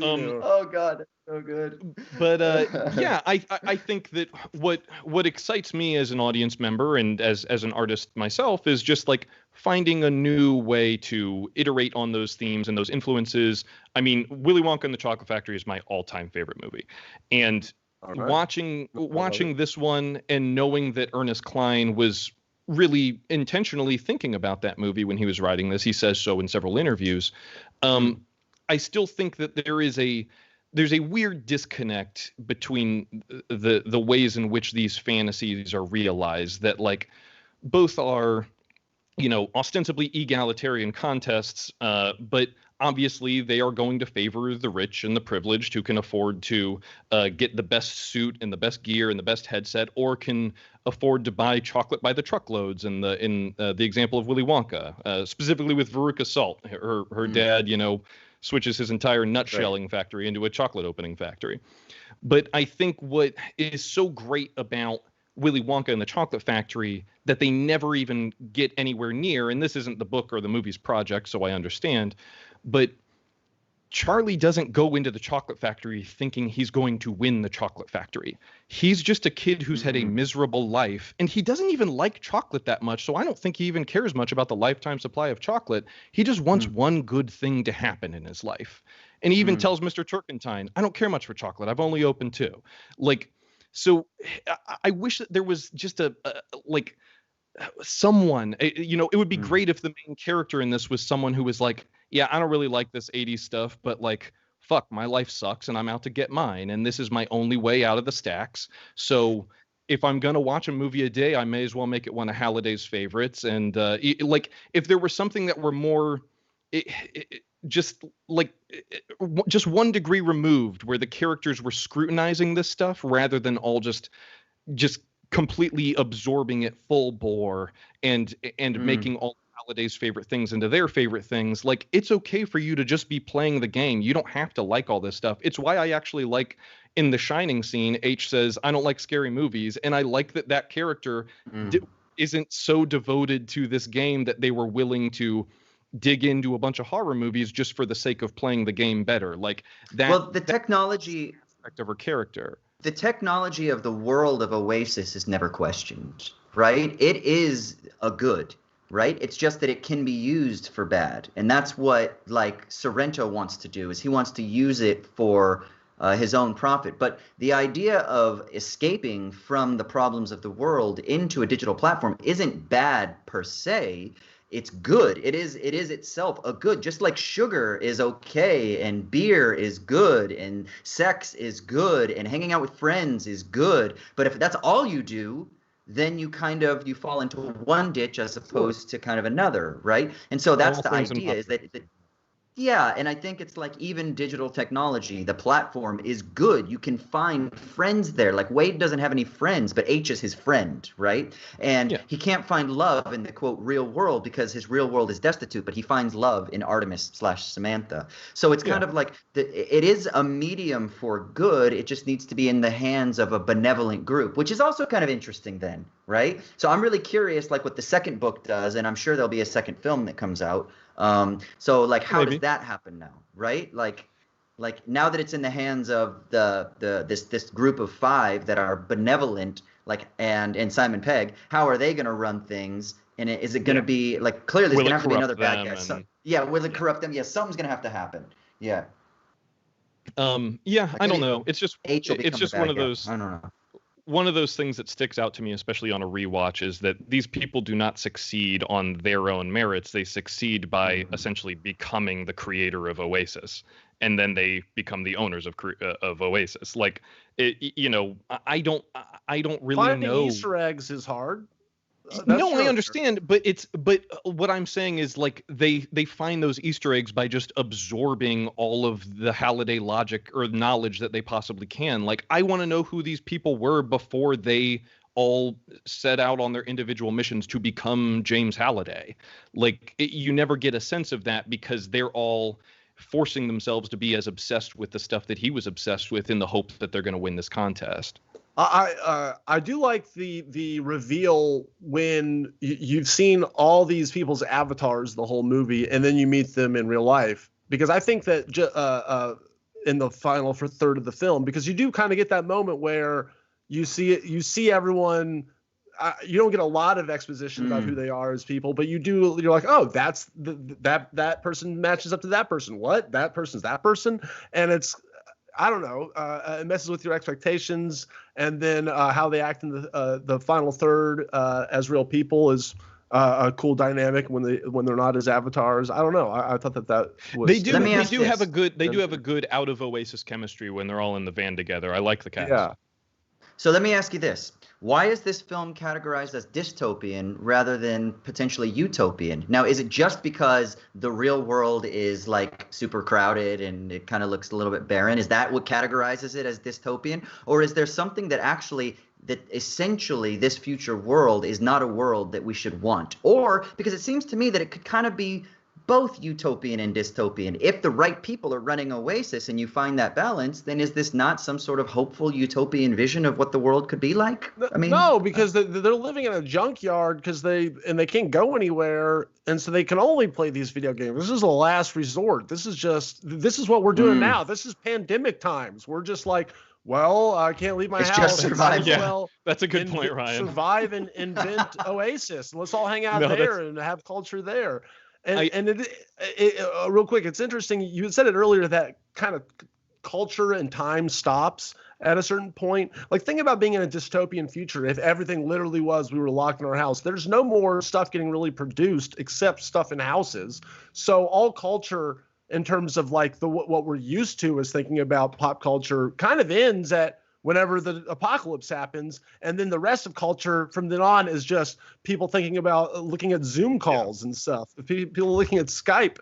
Oh God, so good. But I think that what excites me as an audience member and as an artist myself is just like finding a new way to iterate on those themes and those influences. I mean, Willy Wonka and the Chocolate Factory is my all-time favorite movie, and watching this one and knowing that Ernest Cline was really intentionally thinking about that movie when he was writing this, he says so in several interviews. I still think that there's a weird disconnect between the ways in which these fantasies are realized, that like both are, ostensibly egalitarian contests, but obviously they are going to favor the rich and the privileged who can afford to get the best suit and the best gear and the best headset, or can afford to buy chocolate by the truckloads. In the example of Willy Wonka, specifically with Veruca Salt, her dad, switches his entire nut-shelling factory into a chocolate opening factory. But I think what is so great about Willy Wonka and the Chocolate Factory that they never even get anywhere near, and this isn't the book or the movie's project, so I understand, but Charlie doesn't go into the chocolate factory thinking he's going to win the chocolate factory. He's just a kid who's had a miserable life, and he doesn't even like chocolate that much, so I don't think he even cares much about the lifetime supply of chocolate. He just wants one good thing to happen in his life. And he even tells Mr. Turpentine, I don't care much for chocolate. I've only opened 2. So I wish that there was just someone, it would be great if the main character in this was someone who was like, yeah, I don't really like this 80s stuff, but like, fuck, my life sucks and I'm out to get mine. And this is my only way out of the stacks. So if I'm going to watch a movie a day, I may as well make it one of Halliday's favorites. And if there were something that were more just 1 degree removed, where the characters were scrutinizing this stuff rather than all just completely absorbing it full bore and making all Halliday's favorite things into their favorite things. Like, it's okay for you to just be playing the game. You don't have to like all this stuff. It's why I actually like in the Shining scene, H says, I don't like scary movies. And I like that character isn't so devoted to this game that they were willing to dig into a bunch of horror movies just for the sake of playing the game better. Like that. Well, the technology aspect of her character. The technology of the world of Oasis is never questioned, right? It is a good, right? It's just that it can be used for bad. And that's what like Sorrento wants to do, is he wants to use it for his own profit. But the idea of escaping from the problems of the world into a digital platform isn't bad per se. it's good. It is itself a good, just like sugar is okay and beer is good and sex is good and hanging out with friends is good. But if that's all you do, then you fall into one ditch as opposed to kind of another, right? And so that's the idea, is that yeah, and I think it's like even digital technology, the platform is good. You can find friends there. Like Wade doesn't have any friends, but H is his friend, right? And he can't find love in the quote real world because his real world is destitute, but he finds love in Artemis/Samantha. So it's kind of like it is a medium for good. It just needs to be in the hands of a benevolent group, which is also kind of interesting then, right? So I'm really curious like what the second book does, and I'm sure there'll be a second film that comes out. So like how does that happen now, right? Like now that it's in the hands of this group of 5 that are benevolent, like and Simon Pegg, how are they going to run things? And is it going to be like clearly there's going to have to be another bad guy? Will it corrupt them? Yeah, something's going to have to happen. Yeah. I don't know. It's just one of those. I don't know. One of those things that sticks out to me, especially on a rewatch, is that these people do not succeed on their own merits. They succeed by essentially becoming the creator of Oasis, and then they become the owners of Oasis. Like, I don't really Finding know. Easter eggs is hard. I understand, but what I'm saying is like they find those Easter eggs by just absorbing all of the Halliday logic or knowledge that they possibly can. Like I want to know who these people were before they all set out on their individual missions to become James Halliday. Like you never get a sense of that because they're all forcing themselves to be as obsessed with the stuff that he was obsessed with in the hope that they're going to win this contest. I do like the reveal when you've seen all these people's avatars the whole movie, and then you meet them in real life. Because I think that in the final third of the film, because you do kind of get that moment where you see everyone. You don't get a lot of exposition about who they are as people, but you do. You're like, oh, that's that person matches up to that person. What? That person's that person, and it's. I don't know. It messes with your expectations, and then how they act in the final third as real people is a cool dynamic when they're not as avatars. I don't know. I thought that was. They do have a good out of Oasis chemistry when they're all in the van together. I like the cast. Yeah. So let me ask you this. Why is this film categorized as dystopian rather than potentially utopian? Now, is it just because the real world is like super crowded and it kind of looks a little bit barren? Is that what categorizes it as dystopian? Or is there something that essentially this future world is not a world that we should want? Or because it seems to me that it could kind of be both utopian and dystopian. If the right people are running Oasis and you find that balance, then is this not some sort of hopeful utopian vision of what the world could be like? I mean, no, because they're living in a junkyard because they can't go anywhere, and so they can only play these video games. This is a last resort. This is what we're doing now. This is pandemic times. We're just like, well, I can't leave my house. Just survive. Well, that's a good point, Ryan. Survive and invent Oasis. Let's all hang out there and have culture there. And real quick, it's interesting. You had said it earlier that kind of culture and time stops at a certain point. Like, think about being in a dystopian future. If everything literally was we were locked in our house, there's no more stuff getting really produced except stuff in houses. So all culture in terms of like what we're used to as thinking about pop culture kind of ends at whenever the apocalypse happens. And then the rest of culture from then on is just people thinking about looking at Zoom calls and stuff. People looking at Skype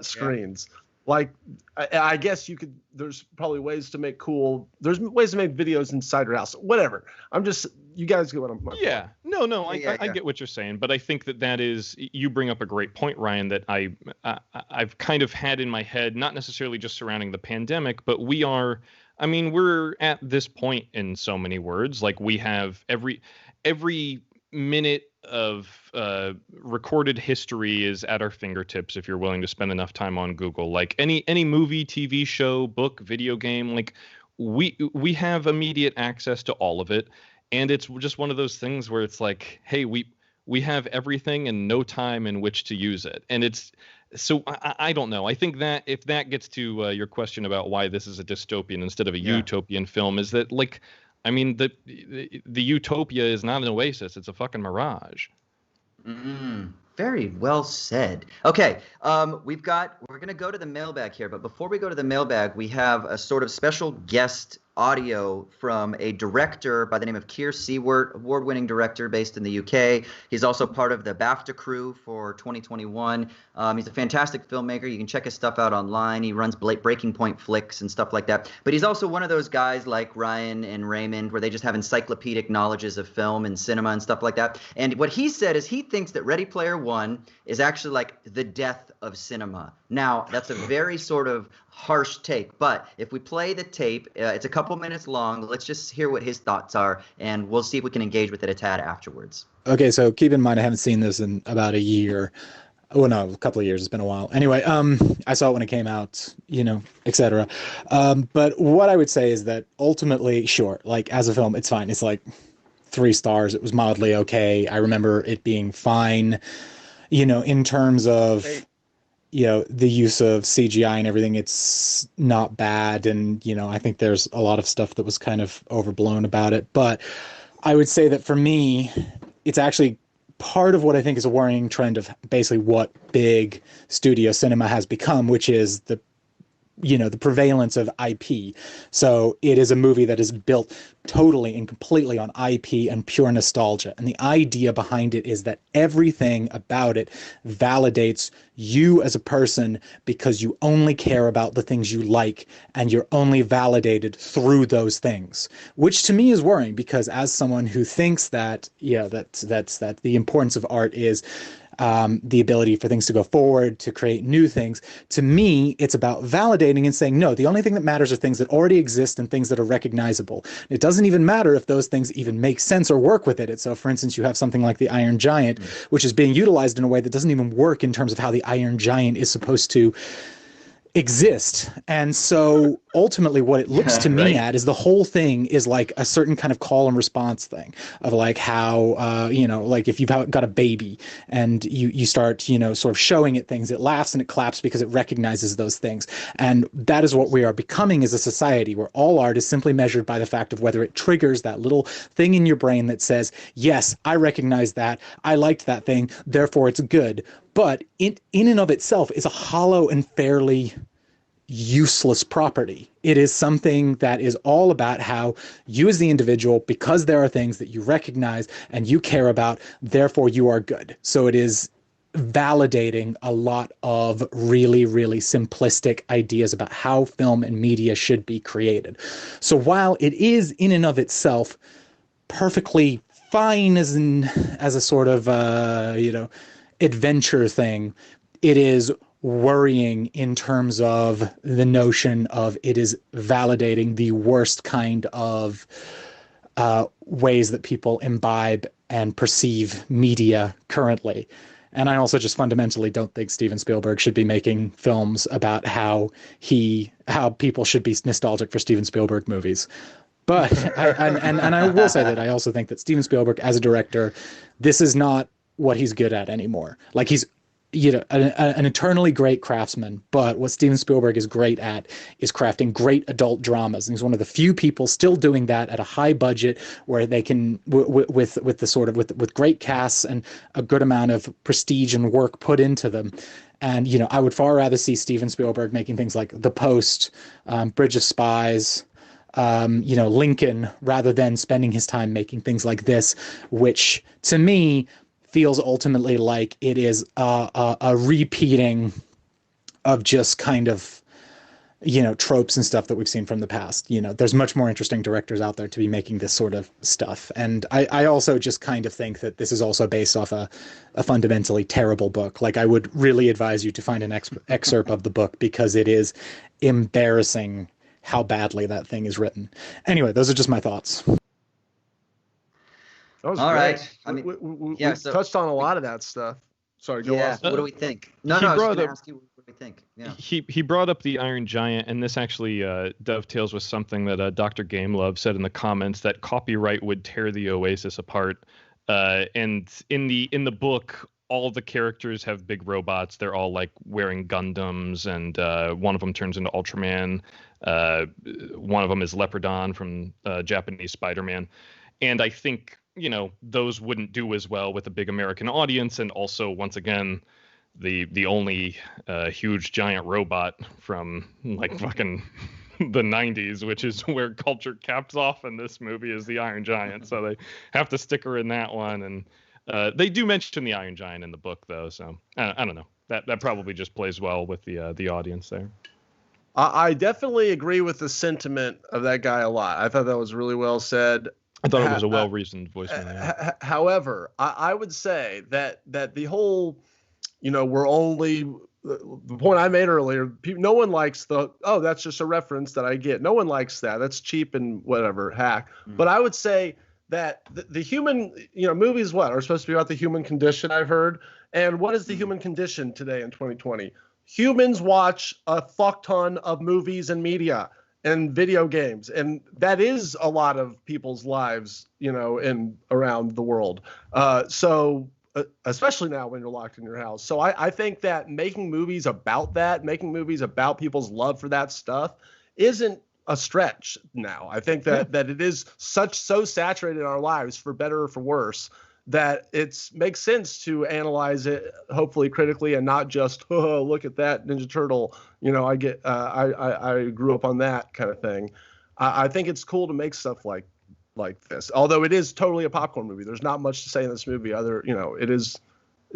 screens. Yeah. Like, I guess there's probably ways to make videos inside your house. Whatever. You guys get what I'm saying. Yeah. No, I get what you're saying. But I think that is, you bring up a great point, Ryan, that I've kind of had in my head, not necessarily just surrounding the pandemic, but we're at this point in so many words. Like, we have every minute of recorded history is at our fingertips if you're willing to spend enough time on Google. Like any movie, TV show, book, video game, like we have immediate access to all of it. And it's just one of those things where it's like, hey, we have everything and no time in which to use it. And it's so I don't know. I think that if that gets to your question about why this is a dystopian instead of a utopian film, is that like, I mean, the utopia is not an oasis; it's a fucking mirage. Mm-hmm. Very well said. Okay, we're going to go to the mailbag here, but before we go to the mailbag, we have a sort of special guest audio from a director by the name of Keir Seward, award-winning director based in the UK. He's also part of the BAFTA crew for 2021. He's a fantastic filmmaker. You can check his stuff out online. He runs Breaking Point Flicks and stuff like that. But he's also one of those guys like Ryan and Raymond where they just have encyclopedic knowledges of film and cinema and stuff like that. And what he said is he thinks that Ready Player One is actually like the death of cinema. Now, that's a very sort of harsh take, but if we play the tape, it's a couple minutes long. Let's just hear what his thoughts are, and we'll see if we can engage with it a tad afterwards. Okay, so keep in mind I haven't seen this in about a year. Oh no, a couple of years. It's been a while. Anyway, I saw it when it came out, etc. But what I would say is that ultimately, sure, like as a film, it's fine. It's like 3 stars. It was mildly okay. I remember it being fine, in terms of, the use of CGI and everything. It's not bad. And, I think there's a lot of stuff that was kind of overblown about it. But I would say that for me, it's actually part of what I think is a worrying trend of basically what big studio cinema has become, which is the prevalence of IP. So it is a movie that is built totally and completely on IP and pure nostalgia. And the idea behind it is that everything about it validates you as a person because you only care about the things you like and you're only validated through those things, which to me is worrying because as someone who thinks that, that the importance of art is the ability for things to go forward, to create new things. To me, it's about validating and saying, no, the only thing that matters are things that already exist and things that are recognizable. It doesn't even matter if those things even make sense or work with it. So, for instance, you have something like the Iron Giant, which is being utilized in a way that doesn't even work in terms of how the Iron Giant is supposed to exist. And so ultimately what it looks to me at is the whole thing is like a certain kind of call and response thing of like how like if you've got a baby and you start sort of showing it things, it laughs and it claps because it recognizes those things. And that is what we are becoming as a society, where all art is simply measured by the fact of whether it triggers that little thing in your brain that says, yes, I recognize that, I liked that thing, therefore it's good. But in and of itself is a hollow and fairly useless property. It is something that is all about how you as the individual, because there are things that you recognize and you care about, therefore you are good. So it is validating a lot of really, really simplistic ideas about how film and media should be created. So while it is in and of itself perfectly fine as a sort of adventure thing, it is worrying in terms of the notion of it is validating the worst kind of ways that people imbibe and perceive media currently. And I also just fundamentally don't think Steven Spielberg should be making films about how people should be nostalgic for Steven Spielberg movies. But I will say that I also think that Steven Spielberg as a director, this is not what he's good at anymore. Like he's an eternally great craftsman, but what Steven Spielberg is great at is crafting great adult dramas. And he's one of the few people still doing that at a high budget where they can, with great casts and a good amount of prestige and work put into them. And, I would far rather see Steven Spielberg making things like The Post, Bridge of Spies, Lincoln, rather than spending his time making things like this, which to me feels ultimately like it is a repeating of just kind of, tropes and stuff that we've seen from the past. There's much more interesting directors out there to be making this sort of stuff. And I also just kind of think that this is also based off a fundamentally terrible book. Like I would really advise you to find an excerpt of the book because it is embarrassing how badly that thing is written. Anyway, those are just my thoughts. All great. Right. I mean, we touched on a lot of that stuff. Sorry, go on. What do we think? No, I was going to ask you, what do we think? Yeah. He brought up the Iron Giant, and this actually dovetails with something that Dr. Gamelove said in the comments, that copyright would tear the Oasis apart. And in the book, all the characters have big robots. They're all like wearing Gundams, and one of them turns into Ultraman. One of them is Leopardon from Japanese Spider-Man. And I think you know, those wouldn't do as well with a big American audience, and also once again, the only huge giant robot from like fucking the 90s, which is where culture caps off in this movie, is the Iron Giant. So they have to stick her in that one, and they do mention the Iron Giant in the book though, so I don't know. That probably just plays well with the audience there. I definitely agree with the sentiment of that guy a lot. I thought that was really well said. I thought it was a well-reasoned voicemail. However, I would say that the whole, you know, we're only, the point I made earlier, no one likes that's just a reference that I get. No one likes that. That's cheap and whatever, hack. But I would say that the human, you know, movies are supposed to be about the human condition, I've heard. And what is the human condition today in 2020? Humans watch a fuck ton of movies and media and video games, and that is a lot of people's lives, you know, in around the world. So especially now when you're locked in your house. So I think that making movies about that, making movies about people's love for that stuff, isn't a stretch now. I think that it is so saturated in our lives, for better or for worse, that it makes sense to analyze it, hopefully critically, and not just, oh, look at that Ninja Turtle. You know, I grew up on that kind of thing. I think it's cool to make stuff like this, although it is totally a popcorn movie. There's not much to say in this movie other, you know, it is.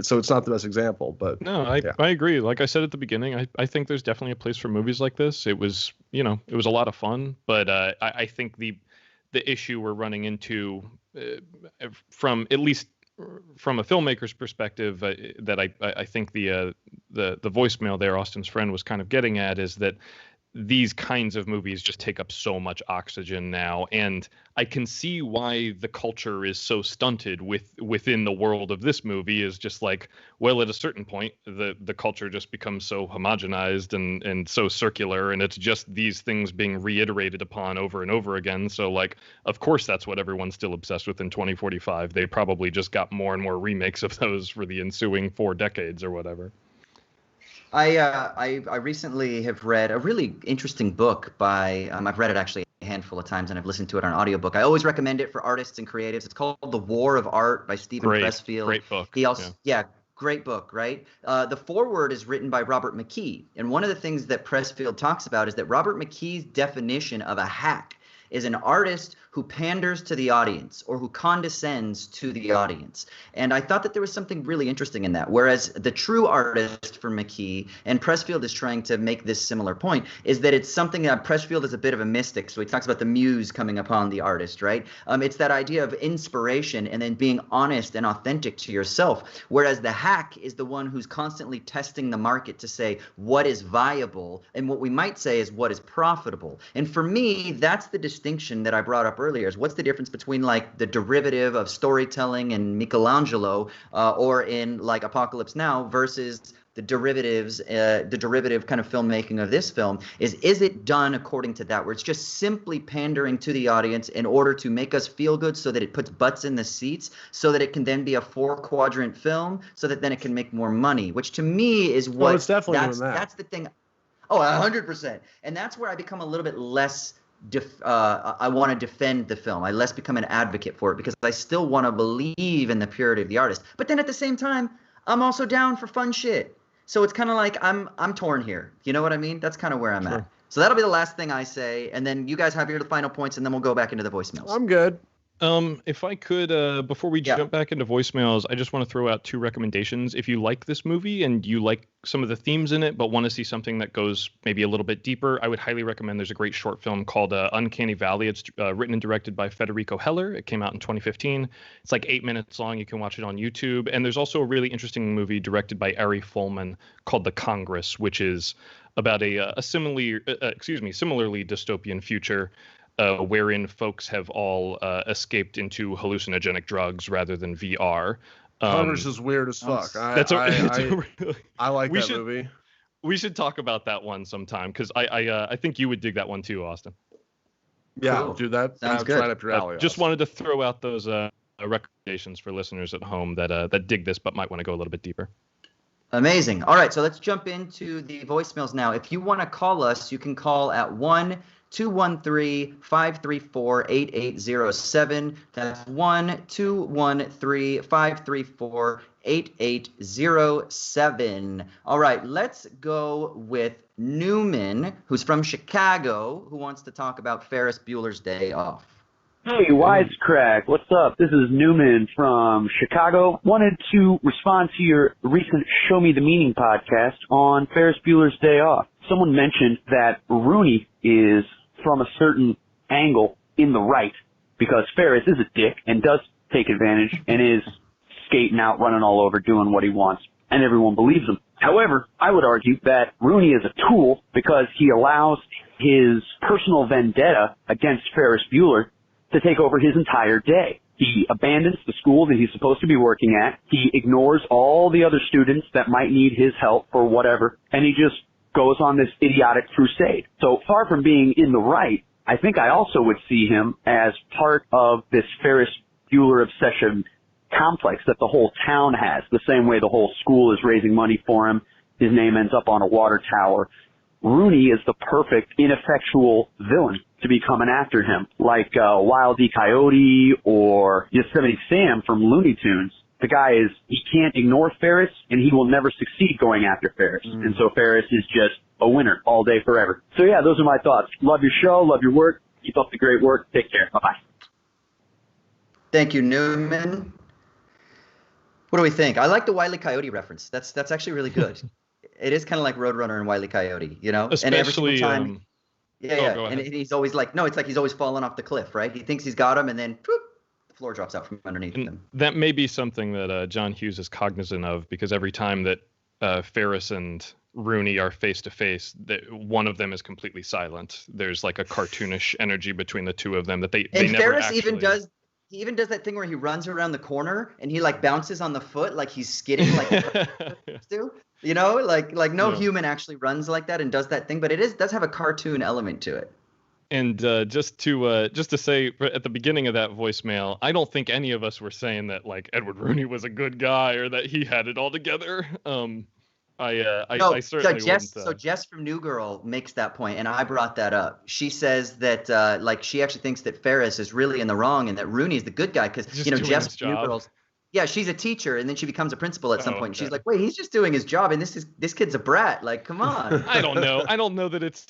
So it's not the best example, but no, I agree. Like I said at the beginning, I think there's definitely a place for movies like this. It was, you know, it was a lot of fun, but I think the issue we're running into, from at least from a filmmaker's perspective, that I think the voicemail there, Austin's friend, was kind of getting at, is that these kinds of movies just take up so much oxygen now, and I can see why the culture is so stunted within the world of this movie. Is just like, well, at a certain point, the culture just becomes so homogenized and so circular, and it's just these things being reiterated upon over and over again. So, like, of course, that's what everyone's still obsessed with in 2045. They probably just got more and more remakes of those for the ensuing 4 decades or whatever. I recently have read a really interesting book by, I've read it actually a handful of times, and I've listened to it on audiobook. I always recommend it for artists and creatives. It's called The War of Art by Stephen Pressfield. Great book. He also, great book, right? The foreword is written by Robert McKee. And one of the things that Pressfield talks about is that Robert McKee's definition of a hack is an artist who panders to the audience or who condescends to the audience. And I thought that there was something really interesting in that. Whereas the true artist for McKee, and Pressfield is trying to make this similar point, is that it's something that Pressfield is a bit of a mystic. So he talks about the muse coming upon the artist, right? It's that idea of inspiration and then being honest and authentic to yourself. Whereas the hack is the one who's constantly testing the market to say what is viable and what we might say is what is profitable. And for me, that's the distinction that I brought up earlier, is what's the difference between like the derivative of storytelling in Michelangelo or in like Apocalypse Now versus the derivative kind of filmmaking of this film. Is it done according to that, where it's just simply pandering to the audience in order to make us feel good so that it puts butts in the seats so that it can then be a 4-quadrant film so that then it can make more money, which to me is what it's definitely that's the thing. Oh, 100%. And that's where I become a little bit less I want to defend the film. I less become an advocate for it because I still want to believe in the purity of the artist. But then at the same time, I'm also down for fun shit. So it's kind of like I'm torn here. You know what I mean? That's kind of where I'm at. So that'll be the last thing I say, and then you guys have your final points, and then we'll go back into the voicemails. I'm good. If I could, before we jump back into voicemails, I just want to throw out 2 recommendations. If you like this movie and you like some of the themes in it, but want to see something that goes maybe a little bit deeper, I would highly recommend. There's a great short film called Uncanny Valley. It's written and directed by Federico Heller. It came out in 2015. It's like 8 minutes long. You can watch it on YouTube. And there's also a really interesting movie directed by Ari Folman called The Congress, which is about a similarly dystopian future wherein folks have all escaped into hallucinogenic drugs rather than VR. Congress is weird as fuck. I like that movie. We should talk about that one sometime because I think you would dig that one too, Austin. Yeah, cool. Do that. Sounds good. Right up your alley. Just wanted to throw out those recommendations for listeners at home that dig this but might want to go a little bit deeper. Amazing. All right, so let's jump into the voicemails now. If you want to call us, you can call at 213-534-8807. That's 1-213-534-8807. All right, let's go with Newman, who's from Chicago, who wants to talk about Ferris Bueller's Day Off. Hey, Wisecrack, what's up? This is Newman from Chicago. Wanted to respond to your recent Show Me the Meaning podcast on Ferris Bueller's Day Off. Someone mentioned that Rooney is from a certain angle in the right because Ferris is a dick and does take advantage and is skating out, running all over, doing what he wants, and everyone believes him. However, I would argue that Rooney is a tool because he allows his personal vendetta against Ferris Bueller to take over his entire day. He abandons the school that he's supposed to be working at. He ignores all the other students that might need his help for whatever, and he just goes on this idiotic crusade. So far from being in the right, I think I also would see him as part of this Ferris Bueller obsession complex that the whole town has, the same way the whole school is raising money for him. His name ends up on a water tower. Rooney is the perfect ineffectual villain to be coming after him, like Wile E. Coyote or Yosemite Sam from Looney Tunes. The guy he can't ignore Ferris, and he will never succeed going after Ferris. And so Ferris is just a winner all day forever. So yeah, those are my thoughts. Love your show, love your work. Keep up the great work. Take care. Bye-bye. Thank you, Newman. What do we think? I like the Wile E. Coyote reference. That's actually really good. It is kind of like Roadrunner and Wile E. Coyote, you know? Especially, and every single time, and he's always like, no, it's like he's always falling off the cliff, right? He thinks he's got him, and then whoop, the floor drops out from underneath him. That may be something that John Hughes is cognizant of, because every time that Ferris and Rooney are face to face, one of them is completely silent. There's like a cartoonish energy between the two of them that they never Ferris actually... He even does that thing where he runs around the corner and he like bounces on the foot like he's skidding like do. You know, like no human actually runs like that and does that thing, but does have a cartoon element to it. And just to say at the beginning of that voicemail, I don't think any of us were saying that like Edward Rooney was a good guy or that he had it all together. I certainly wouldn't. So Jess from New Girl makes that point, and I brought that up. She says that like she actually thinks that Ferris is really in the wrong and that Rooney is the good guy because Jess from New Girl's. Yeah, she's a teacher, and then she becomes a principal at some point. And she's like, "Wait, he's just doing his job, and this kid's a brat. Like, come on." I don't know. I don't know that it's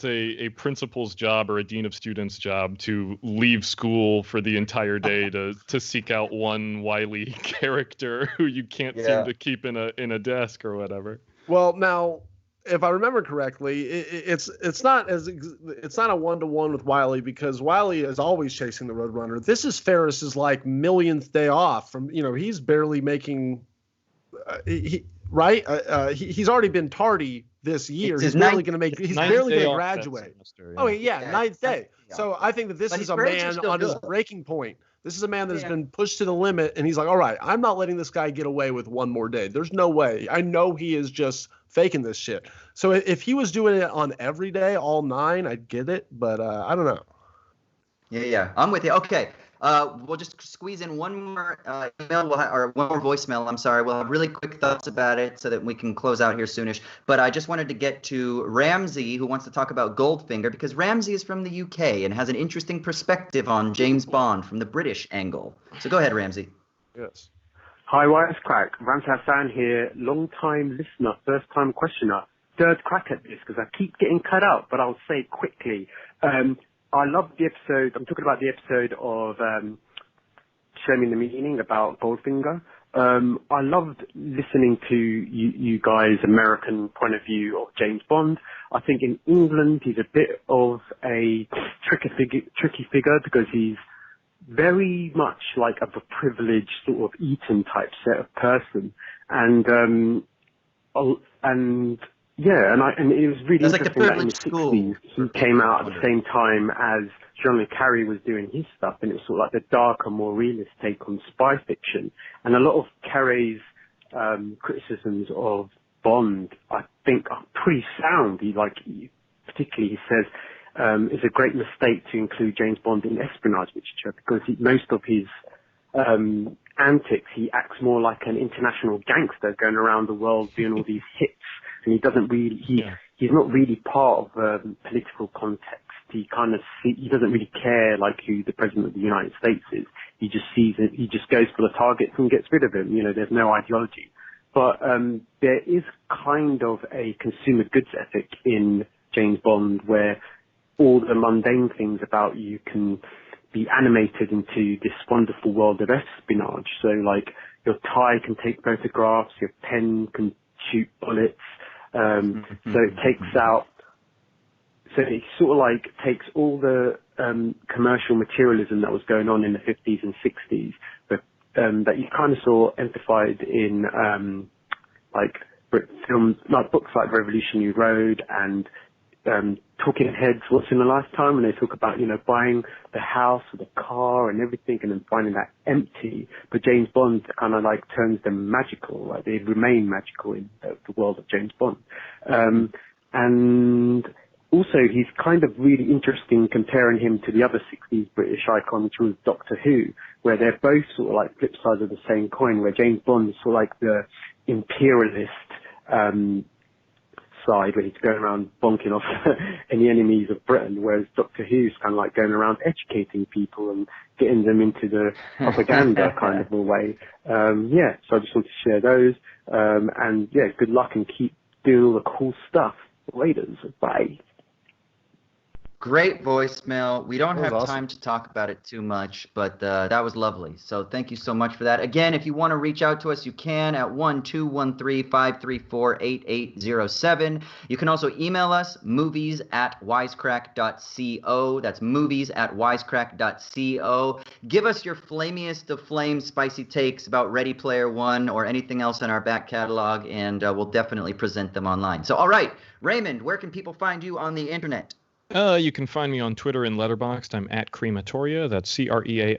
a principal's job or a dean of students' job to leave school for the entire day to seek out one wily character who you can't seem to keep in a desk or whatever. Well, now, if I remember correctly, it's not a one-to-one with Wiley because Wiley is always chasing the Roadrunner. This is Ferris's like millionth day off from, he's barely making, he's already been tardy this year. He's barely going to graduate. Ninth day. Yeah. So I think that this is a man on his breaking point. This is a man that has been pushed to the limit, and he's like, all right, I'm not letting this guy get away with one more day. There's no way. I know he is just faking this shit. So if he was doing it on every day, all 9, I'd get it, but I don't know. Yeah, I'm with you. Okay, we'll just squeeze in one more email, or one more voicemail. I'm sorry. We'll have really quick thoughts about it so that we can close out here soonish. But I just wanted to get to Ramsey, who wants to talk about Goldfinger, because Ramsey is from the UK and has an interesting perspective on James Bond from the British angle. So go ahead, Ramsey. Yes. Hi, Wisecrack. Ramsey Hassan here, long-time listener, first-time questioner. Third crack at this because I keep getting cut out, but I'll say quickly. I love the episode. I'm talking about the episode of Show Me the Meaning about Goldfinger. I loved listening to you guys' American point of view of James Bond. I think in England he's a bit of a tricky figure because he's very much like of a privileged sort of Eton type set of person, and it was really interesting that in the 60s he came out at the same time as Jean-Luc Carré was doing his stuff, and it was sort of like the darker, more realist take on spy fiction. And a lot of Carré's criticisms of Bond, I think, are pretty sound. Particularly he says it's a great mistake to include James Bond in espionage literature because most of his antics, he acts more like an international gangster going around the world doing all these hits. And he doesn't really, he's not really part of political context. he doesn't really care like who the president of the United States is. He just sees it. He just goes for the targets and gets rid of him. You know, there's no ideology. But there is kind of a consumer goods ethic in James Bond where all the mundane things about you can be animated into this wonderful world of espionage. So like your tie can take photographs, your pen can shoot bullets. So it sort of like takes all the commercial materialism that was going on in the 50s and 60s, but that you kind of saw amplified in like films, like books like Revolutionary Road and Talking Heads, What's in a Lifetime, and they talk about, you know, buying the house or the car and everything and then finding that empty. But James Bond kind of like turns them magical, like they remain magical in the world of James Bond. And also he's kind of really interesting comparing him to the other 60s British icon, which was Doctor Who, where they're both sort of like flip sides of the same coin, where James Bond is sort of like the imperialist, side where he's going around bonking off any enemies of Britain, whereas Doctor Who's kind of like going around educating people and getting them into the propaganda kind of a way. Yeah, so I just want to share those. And yeah, good luck and keep doing all the cool stuff. Raiders, bye. Great voicemail. We don't have awesome. time to talk about it too much, but that was lovely. So thank you so much for that. Again, if you want to reach out to us, you can at 1-213-534-8807. You can also email us, movies@wisecrack.co. That's movies@wisecrack.co. Give us your flamiest of flame spicy takes about Ready Player One or anything else in our back catalog, and we'll definitely present them online. So, all right, Raymond, where can people find you on the internet? You can find me on Twitter and Letterboxd. I'm at Crematoria. That's CREAMATORIA.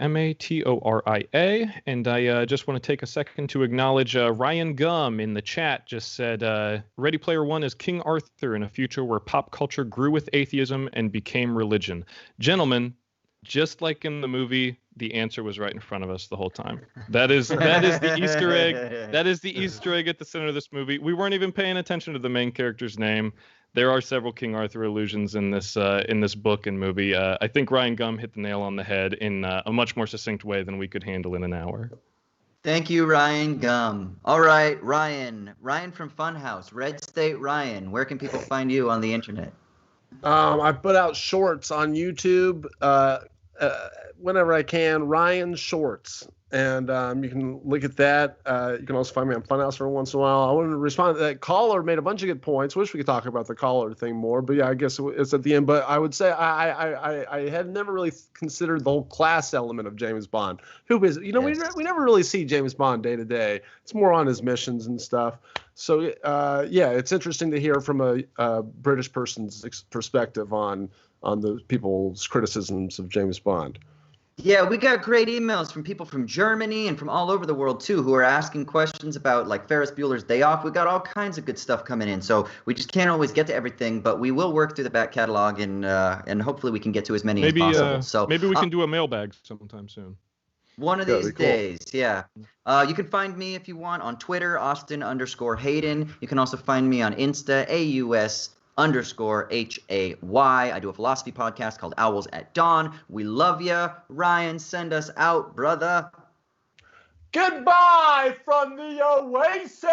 And I just want to take a second to acknowledge Ryan Gum in the chat just said, Ready Player One is King Arthur in a future where pop culture grew with atheism and became religion. Gentlemen, just like in the movie, the answer was right in front of us the whole time. That is the Easter egg. That is the Easter egg at the center of this movie. We weren't even paying attention to the main character's name. There are several King Arthur allusions in this book and movie. I think Ryan Gum hit the nail on the head in a much more succinct way than we could handle in an hour. Thank you, Ryan Gum. All right, Ryan from Funhouse, Red State Ryan. Where can people find you on the internet? I put out shorts on YouTube whenever I can. Ryan Shorts. And you can look at that. You can also find me on Funhouse every once in a while. I wanted to respond to that caller made a bunch of good points. Wish we could talk about the caller thing more, but yeah, I guess it's at the end. But I would say I had never really considered the whole class element of James Bond. Who is, you know, Yes. we never really see James Bond day to day. It's more on his missions and stuff. So yeah, it's interesting to hear from a British person's perspective on the people's criticisms of James Bond. Yeah, we got great emails from people from Germany and from all over the world, too, who are asking questions about, like, Ferris Bueller's Day Off. We got all kinds of good stuff coming in. So we just can't always get to everything, but we will work through the back catalog, and hopefully we can get to as many as possible. So maybe we can do a mailbag sometime soon. One of these days, yeah. You can find me, if you want, on Twitter, Austin_Hayden. You can also find me on Insta, AUS_HAY. I do a philosophy podcast called Owls at Dawn. We love ya. Ryan, send us out, brother. Goodbye from the Oasis!